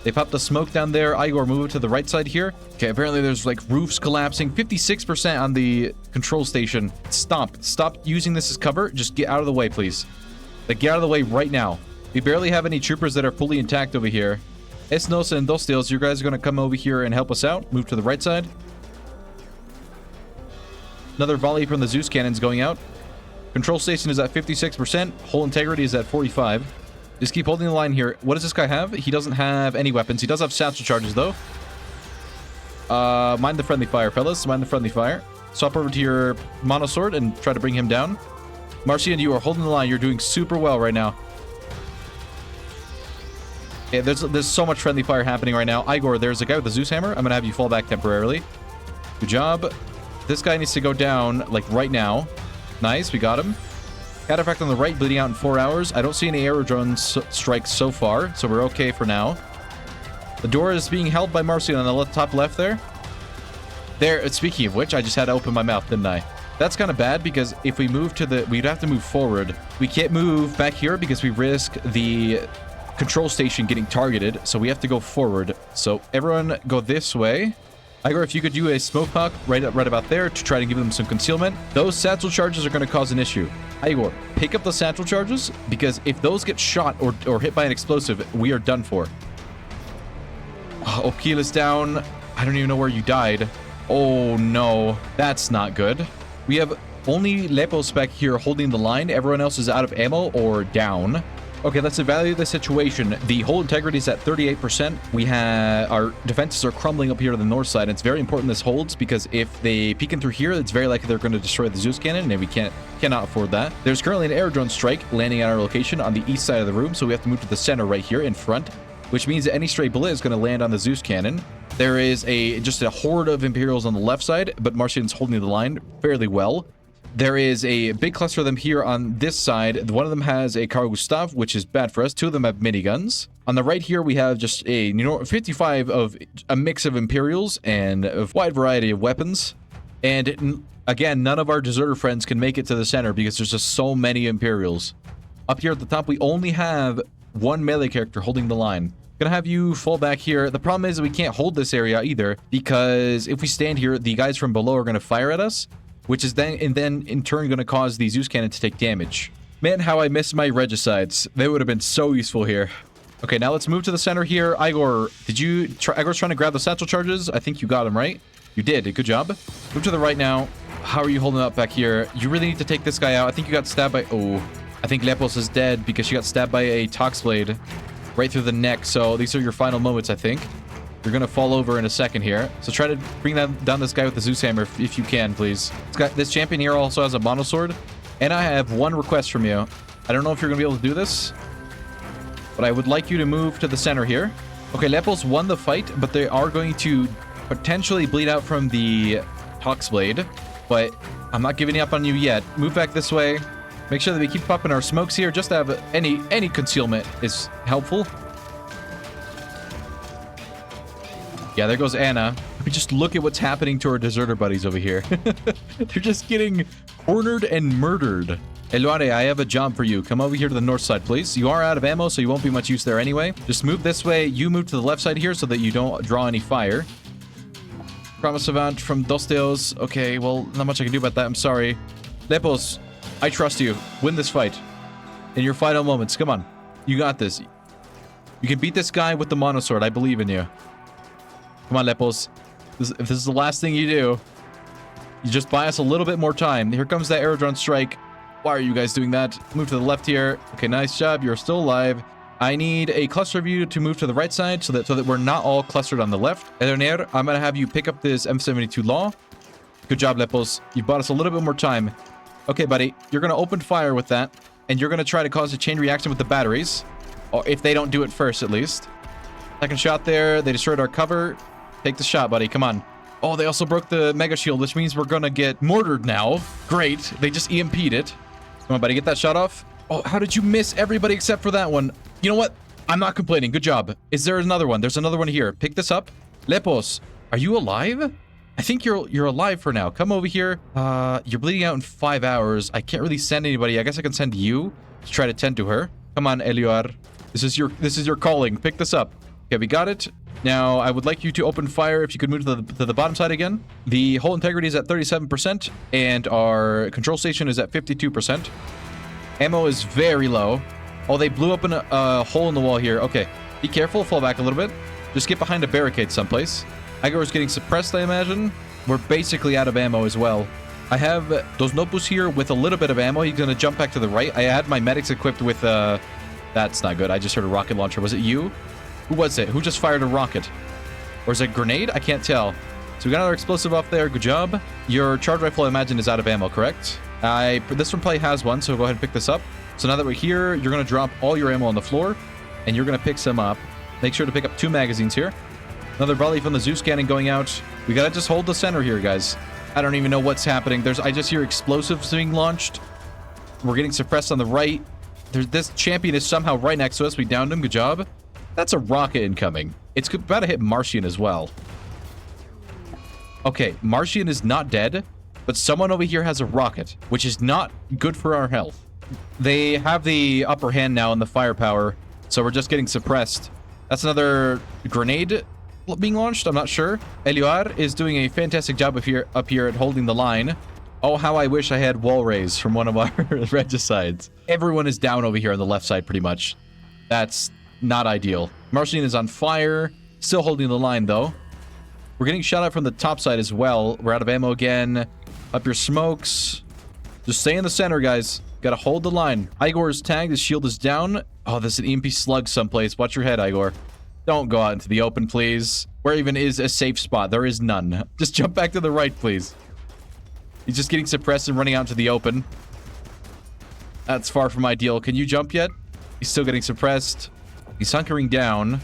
They popped the smoke down there. Igor, move to the right side here. Okay, apparently there's like roofs collapsing. 56% on the control station. Stop using this as cover. Just get out of the way, please. Like, get out of the way right now. We barely have any troopers that are fully intact over here. Esnos and Dostiels, you guys are going to come over here and help us out. Move to the right side. Another volley from the Zeus cannons going out. Control station is at 56%. Hull integrity is at 45%. Just keep holding the line here. What does this guy have? He doesn't have any weapons. He does have satchel charges, though. Mind the friendly fire, fellas. Mind the friendly fire. swap over to your monosword and try to bring him down. Marcian, you are holding the line. You're doing super well right now. Yeah, there's so much friendly fire happening right now. Igor, there's a guy with the Zeus hammer. I'm going to have you fall back temporarily. Good job. This guy needs to go down, like, right now. Nice, we got him. Cataphract on the right, bleeding out in 4 hours. I don't see any arrow drone strikes so far, so we're okay for now. The door is being held by Marcian on the top left there. There, speaking of which, I just had to open my mouth, didn't I? That's kind of bad, because if we move to the... We'd have to move forward. We can't move back here because we risk the control station getting targeted, so we have to go forward. So everyone go this way. Igor, if you could do a smoke puck right about there to try to give them some concealment. Those satchel charges are going to cause an issue. Igor, pick up the satchel charges, because if those get shot or hit by an explosive, we are done for. Oh, Okil is down. I don't even know where you died. Oh, no. That's not good. We have only Lepos back here holding the line. Everyone else is out of ammo or down. Okay, let's evaluate the situation. The hull integrity is at 38%. We have our defenses are crumbling up here to the north side. It's very important this holds, because if they peek in through here, it's very likely they're going to destroy the Zeus cannon, and we cannot afford that. There's currently an air drone strike landing at our location on the east side of the room, so we have to move to the center right here in front, which means that any stray bullet is going to land on the Zeus cannon. There is just a horde of Imperials on the left side, but Marcian's holding the line fairly well. There is a big cluster of them here on this side. One of them has a Carl Gustav, which is bad for us. Two of them have miniguns. On the right here, we have just a 55 of a mix of Imperials and a wide variety of weapons. And again, none of our deserter friends can make it to the center because there's just so many Imperials. Up here at the top, we only have one melee character holding the line. Gonna have you fall back here. The problem is we can't hold this area either, because if we stand here, the guys from below are going to fire at us, which is then in turn going to cause the Zeus cannon to take damage. Man, how I miss my regicides. They would have been so useful here. Okay, now let's move to the center here. Igor, Igor's trying to grab the satchel charges. I think you got him, right? You did. Good job. Move to the right now. How are you holding up back here? You really need to take this guy out. I think you got stabbed by... Oh, I think Lepos is dead because she got stabbed by a Tox blade right through the neck. So these are your final moments, I think. You're going to fall over in a second here. So try to bring down this guy with the Zeus hammer if you can, please. This champion here also has a monosword. And I have one request from you. I don't know if you're going to be able to do this, but I would like you to move to the center here. Okay, Lepos won the fight, but they are going to potentially bleed out from the Tox blade. But I'm not giving up on you yet. Move back this way. Make sure that we keep popping our smokes here. Just to have any concealment is helpful. Yeah, there goes Anna. I mean, just look at what's happening to our deserter buddies over here. They're just getting cornered and murdered. Eluare, I have a job for you. Come over here to the north side, please. You are out of ammo, so you won't be much use there anyway. Just move this way. You move to the left side here so that you don't draw any fire. Promise Savant from Dosteos. Okay, well, not much I can do about that. I'm sorry. Lepos, I trust you. Win this fight. In your final moments. Come on. You got this. You can beat this guy with the monosword. I believe in you. Come on, Lepos. If this is the last thing you do, you just buy us a little bit more time. Here comes that aerodrone strike. Why are you guys doing that? Move to the left here. Okay, nice job. You're still alive. I need a cluster of you to move to the right side so that we're not all clustered on the left. Eleonore, I'm going to have you pick up this M72 Law. Good job, Lepos. You bought us a little bit more time. Okay, buddy. You're going to open fire with that, and you're going to try to cause a chain reaction with the batteries. Or if they don't do it first, at least. Second shot there. They destroyed our cover. Take the shot, buddy. Come on. Oh, they also broke the mega shield, which means we're going to get mortared now. Great. They just EMP'd it. Come on, buddy. Get that shot off. Oh, how did you miss everybody except for that one? You know what? I'm not complaining. Good job. Is there another one? There's another one here. Pick this up. Lepos, are you alive? I think you're alive for now. Come over here. You're bleeding out in 5 hours. I can't really send anybody. I guess I can send you to try to tend to her. Come on, Elior. This is your calling. Pick this up. Okay, we got it. Now, I would like you to open fire if you could move to the bottom side again. The hull integrity is at 37%, and our control station is at 52%. Ammo is very low. Oh, they blew up a hole in the wall here. Okay, be careful. Fall back a little bit. Just get behind a barricade someplace. Igor is getting suppressed, I imagine. We're basically out of ammo as well. I have those Nopus here with a little bit of ammo. He's going to jump back to the right. I had my medics equipped with... That's not good. I just heard a rocket launcher. Was it you? Who was it? Who just fired a rocket? Or is it a grenade? I can't tell. So we got another explosive off there. Good job. Your charge rifle, I imagine, is out of ammo, correct? This one probably has one, so go ahead and pick this up. So now that we're here, you're going to drop all your ammo on the floor, and you're going to pick some up. Make sure to pick up 2 magazines here. Another volley from the Zeus cannon going out. We got to just hold the center here, guys. I don't even know what's happening. I just hear explosives being launched. We're getting suppressed on the right. This champion is somehow right next to us. We downed him. Good job. That's a rocket incoming. It's about to hit Martian as well. Okay, Martian is not dead, but someone over here has a rocket, which is not good for our health. They have the upper hand now in the firepower, so we're just getting suppressed. That's another grenade being launched. I'm not sure. Eliar is doing a fantastic job up here at holding the line. Oh, how I wish I had wall rays from one of our regicides. Everyone is down over here on the left side, pretty much. That's not ideal. Martian is on fire. Still holding the line, though. We're getting shot at from the top side as well. We're out of ammo again. Up your smokes. Just stay in the center, guys. Gotta hold the line. Igor is tagged. His shield is down. Oh, there's an EMP slug someplace. Watch your head, Igor. Don't go out into the open, please. Where even is a safe spot? There is none. Just jump back to the right, please. He's just getting suppressed and running out into the open. That's far from ideal. Can you jump yet? He's still getting suppressed. He's hunkering down,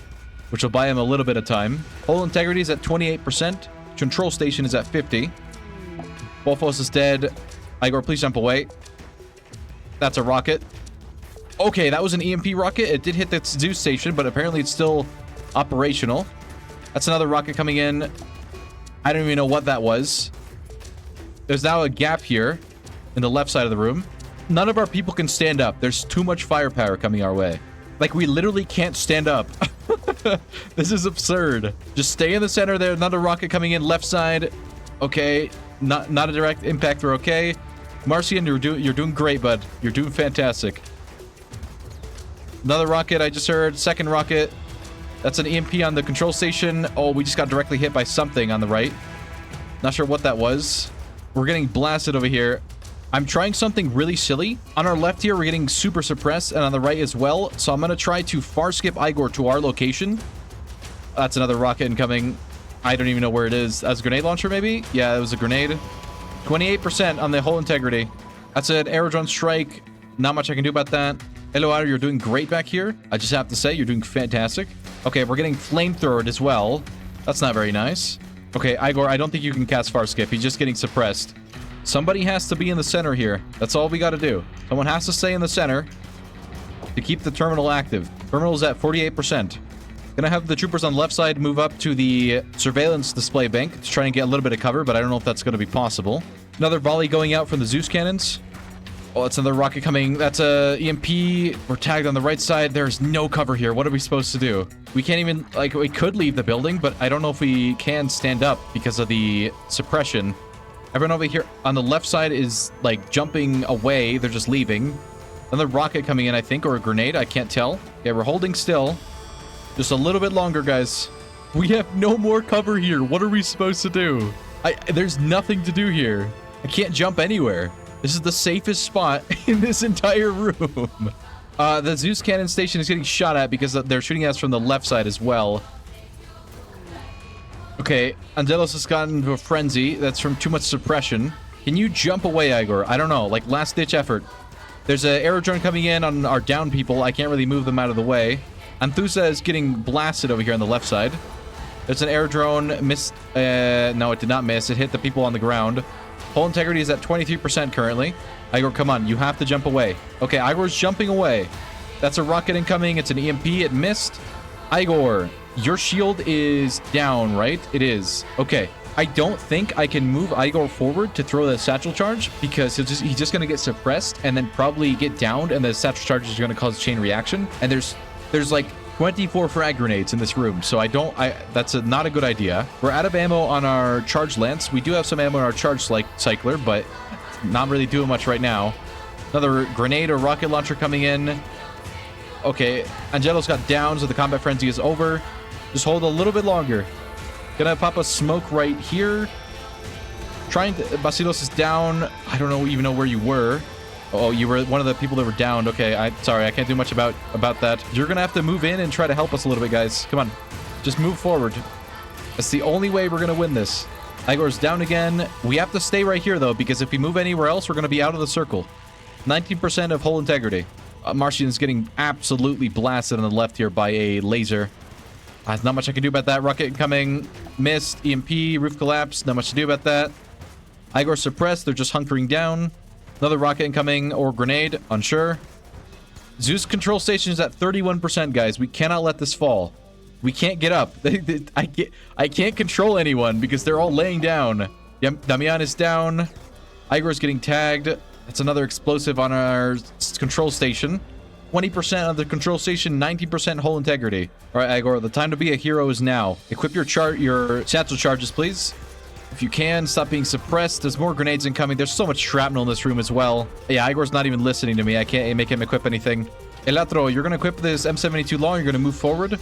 which will buy him a little bit of time. Hull integrity is at 28%. Control station is at 50. Bolfos is dead. Igor, please jump away. That's a rocket. Okay, that was an EMP rocket. It did hit the Zeus station, but apparently it's still operational. That's another rocket coming in. I don't even know what that was. There's now a gap here in the left side of the room. None of our people can stand up. There's too much firepower coming our way. Like, we literally can't stand up. This is absurd. Just stay in the center there. Another rocket coming in left side. Okay, not a direct impact. We're okay. Marcian, you're doing great, bud. You're doing fantastic. Another rocket I just heard. Second rocket. That's an EMP on the control station. Oh, we just got directly hit by something on the right. Not sure what that was. We're getting blasted over here. I'm trying something really silly. On our left here, we're getting super suppressed, and on the right as well. So I'm going to try to far skip Igor to our location. That's another rocket incoming. I don't even know where it is. That's a grenade launcher, maybe? Yeah, it was a grenade. 28% on the whole integrity. That's an aerodrone strike. Not much I can do about that. Eloar, you're doing great back here. I just have to say, you're doing fantastic. Okay, we're getting flamethrowered as well. That's not very nice. Okay, Igor, I don't think you can cast far skip. He's just getting suppressed. Somebody has to be in the center here. That's all we got to do. Someone has to stay in the center to keep the terminal active. Terminal's at 48%. Gonna have the troopers on the left side move up to the surveillance display bank to try and get a little bit of cover, but I don't know if that's going to be possible. Another volley going out from the Zeus cannons. Oh, that's another rocket coming. That's a EMP. We're tagged on the right side. There's no cover here. What are we supposed to do? We can't even, like, we could leave the building, but I don't know if we can stand up because of the suppression. Everyone over here on the left side is, like, jumping away. They're just leaving. Another rocket coming in, I think, or a grenade. I can't tell. Okay, we're holding still. Just a little bit longer, guys. We have no more cover here. What are we supposed to do? There's nothing to do here. I can't jump anywhere. This is the safest spot in this entire room. The Zeus cannon station is getting shot at because they're shooting at us from the left side as well. Okay, Angelos has gotten into a frenzy. That's from too much suppression. Can you jump away, Igor? I don't know. Like, last-ditch effort. There's an aerodrone coming in on our down people. I can't really move them out of the way. Anthusa is getting blasted over here on the left side. There's an aerodrone. Missed. No, it did not miss. It hit the people on the ground. Hull integrity is at 23% currently. Igor, come on. You have to jump away. Okay, Igor's jumping away. That's a rocket incoming. It's an EMP. It missed. Igor, your shield is down, right? It is. Okay. I don't think I can move Igor forward to throw the satchel charge because he's just going to get suppressed and then probably get downed, and the satchel charge is going to cause a chain reaction. And there's like 24 frag grenades in this room, so that's not a good idea. We're out of ammo on our charge lance. We do have some ammo on our charge cycler, but not really doing much right now. Another grenade or rocket launcher coming in. Okay, Angelos got down, so the combat frenzy is over. Just hold a little bit longer. Gonna pop a smoke right here. Basilos is down. I don't even know where you were. Oh, you were one of the people that were downed. Okay, sorry, I can't do much about that. You're gonna have to move in and try to help us a little bit, guys. Come on, just move forward. That's the only way we're gonna win this. Igor's down again. We have to stay right here, though, because if we move anywhere else, we're going to be out of the circle. 19% of hull integrity. Martian's getting absolutely blasted on the left here by a laser. There's not much I can do about that. Rocket incoming. Missed. EMP. Roof collapse. Not much to do about that. Igor suppressed. They're just hunkering down. Another rocket incoming or grenade. Unsure. Zeus control station is at 31%, guys. We cannot let this fall. We can't get up. I can't control anyone because they're all laying down. Damian is down. Igor's getting tagged. That's another explosive on our control station. 20% of the control station, 90% hull integrity. All right, Igor, the time to be a hero is now. Equip your satchel charges, please. If you can, stop being suppressed. There's more grenades incoming. There's so much shrapnel in this room as well. Yeah, Igor's not even listening to me. I can't make him equip anything. Elatro, you're going to equip this M72 long. You're going to move forward.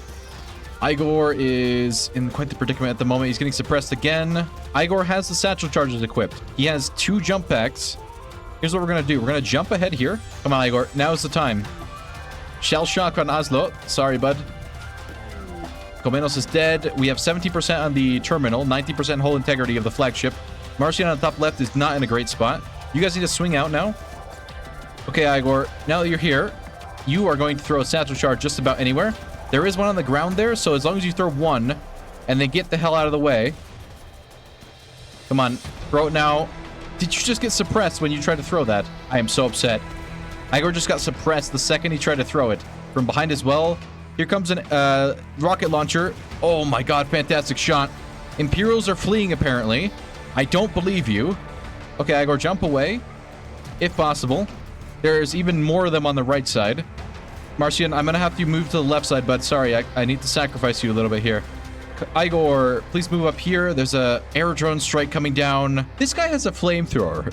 Igor is in quite the predicament at the moment. He's getting suppressed again. Igor has the satchel charges equipped. He has 2 jump packs. Here's what we're going to do. We're going to jump ahead here. Come on, Igor. Now's the time. Shell shock on Oslo. Sorry, bud. Komenos is dead. We have 70% on the terminal. 90% hull integrity of the flagship. Marcian on the top left is not in a great spot. You guys need to swing out now. Okay, Igor. Now that you're here, you are going to throw a satchel charge just about anywhere. There is one on the ground there, so as long as you throw one and then get the hell out of the way. Come on. Throw it now. Did you just get suppressed when you tried to throw that? I am so upset. Igor just got suppressed the second he tried to throw it. From behind as well. Here comes an rocket launcher. Oh my god, fantastic shot. Imperials are fleeing, apparently. I don't believe you. Okay, Igor, jump away. If possible. There's even more of them on the right side. Marcian, I'm going to have to move to the left side, bud. Sorry, I need to sacrifice you a little bit here. Igor, please move up here. There's a aerodrone strike coming down. This guy has a flamethrower.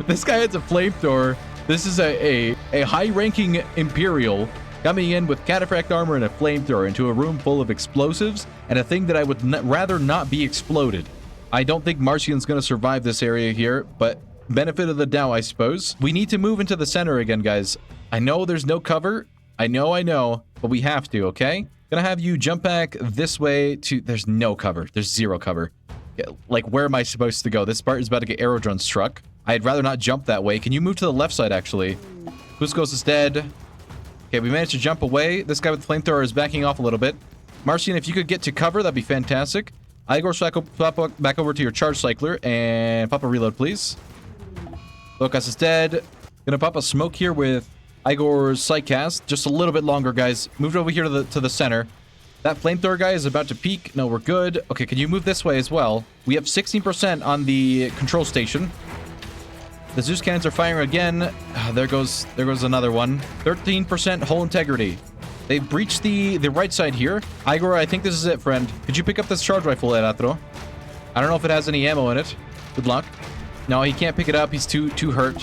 This guy has a flamethrower. This is a high-ranking Imperial coming in with cataphract armor and a flamethrower into a room full of explosives and a thing that I would rather not be exploded. I don't think Marcian's going to survive this area here, but benefit of the doubt, I suppose. We need to move into the center again, guys. I know there's no cover. I know, but we have to, okay? Gonna have you jump back this way to... There's no cover. There's zero cover. Like, where am I supposed to go? This part is about to get aerodrone struck. I'd rather not jump that way. Can you move to the left side, actually? Kuskos is dead. Okay, we managed to jump away. This guy with the flamethrower is backing off a little bit. Marcian, if you could get to cover, that'd be fantastic. Igor, pop back over to your charge cycler and pop a reload, please. Lokas is dead. Gonna pop a smoke here with Igor's Psycast. Just a little bit longer, guys. Moved over here to the center. That flamethrower guy is about to peak. No, we're good. Okay, can you move this way as well? We have 16% on the control station. The Zeus cannons are firing again. There goes another one. 13% hull integrity. They've breached the right side here. Igor, I think this is it, friend. Could you pick up this charge rifle, Elatro? I don't know if it has any ammo in it. Good luck. No, he can't pick it up. He's too hurt.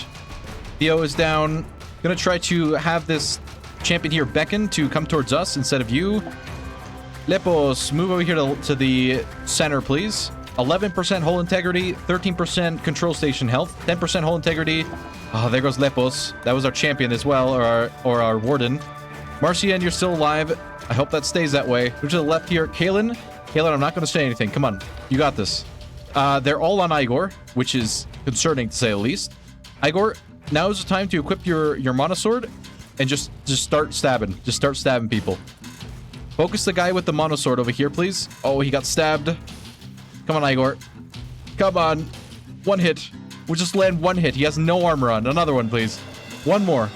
Theo is down. Gonna try to have this champion here beckon to come towards us instead of you. Lepos, move over here to the center, please. 11% hull integrity, 13% control station health, 10% hull integrity. Oh, there goes Lepos. That was our champion as well, or our warden. Marcian, you're still alive. I hope that stays that way. Move to the left here. Kalen, I'm not going to say anything. Come on. You got this. They're all on Igor, which is concerning to say the least. Igor, now is the time to equip your monosword and just start stabbing. Just start stabbing people. Focus the guy with the monosword over here, please. Oh, he got stabbed. Come on, Igor. Come on. One hit. We'll just land one hit. He has no armor on. Another one, please. One more.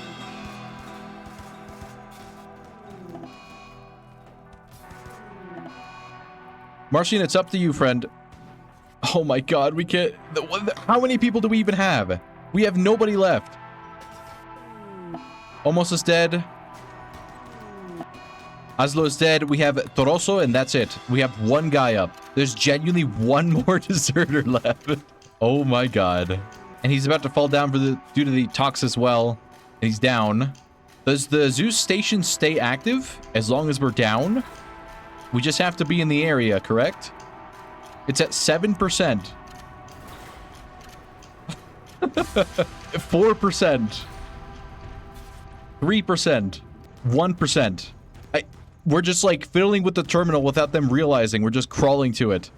Marcian, it's up to you, friend. Oh my god, we can't... How many people do we even have? We have nobody left. Almost is dead. Aslo is dead. We have Toroso, and that's it. We have one guy up. There's genuinely one more deserter left. Oh my god. And he's about to fall down due to the tox as well. And he's down. Does the Zeus station stay active as long as we're down? We just have to be in the area, correct? It's at 7%. 4%. 3%. 1%. We're just like fiddling with the terminal without them realizing. We're just crawling to it.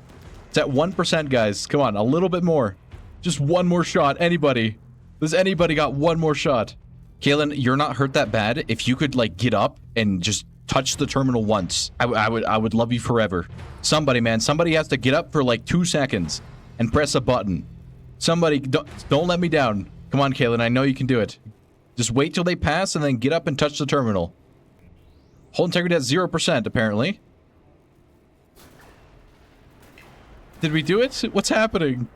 It's at 1%, guys. Come on, a little bit more. Just one more shot. Anybody? Does anybody got one more shot? Kalen, you're not hurt that bad. If you could, like, get up and just touch the terminal once, I would love you forever. Somebody, man. Somebody has to get up for, like, 2 seconds and press a button. Somebody, don't let me down. Come on, Kalen. I know you can do it. Just wait till they pass and then get up and touch the terminal. Hull integrity at 0%, apparently. Did we do it? What's happening?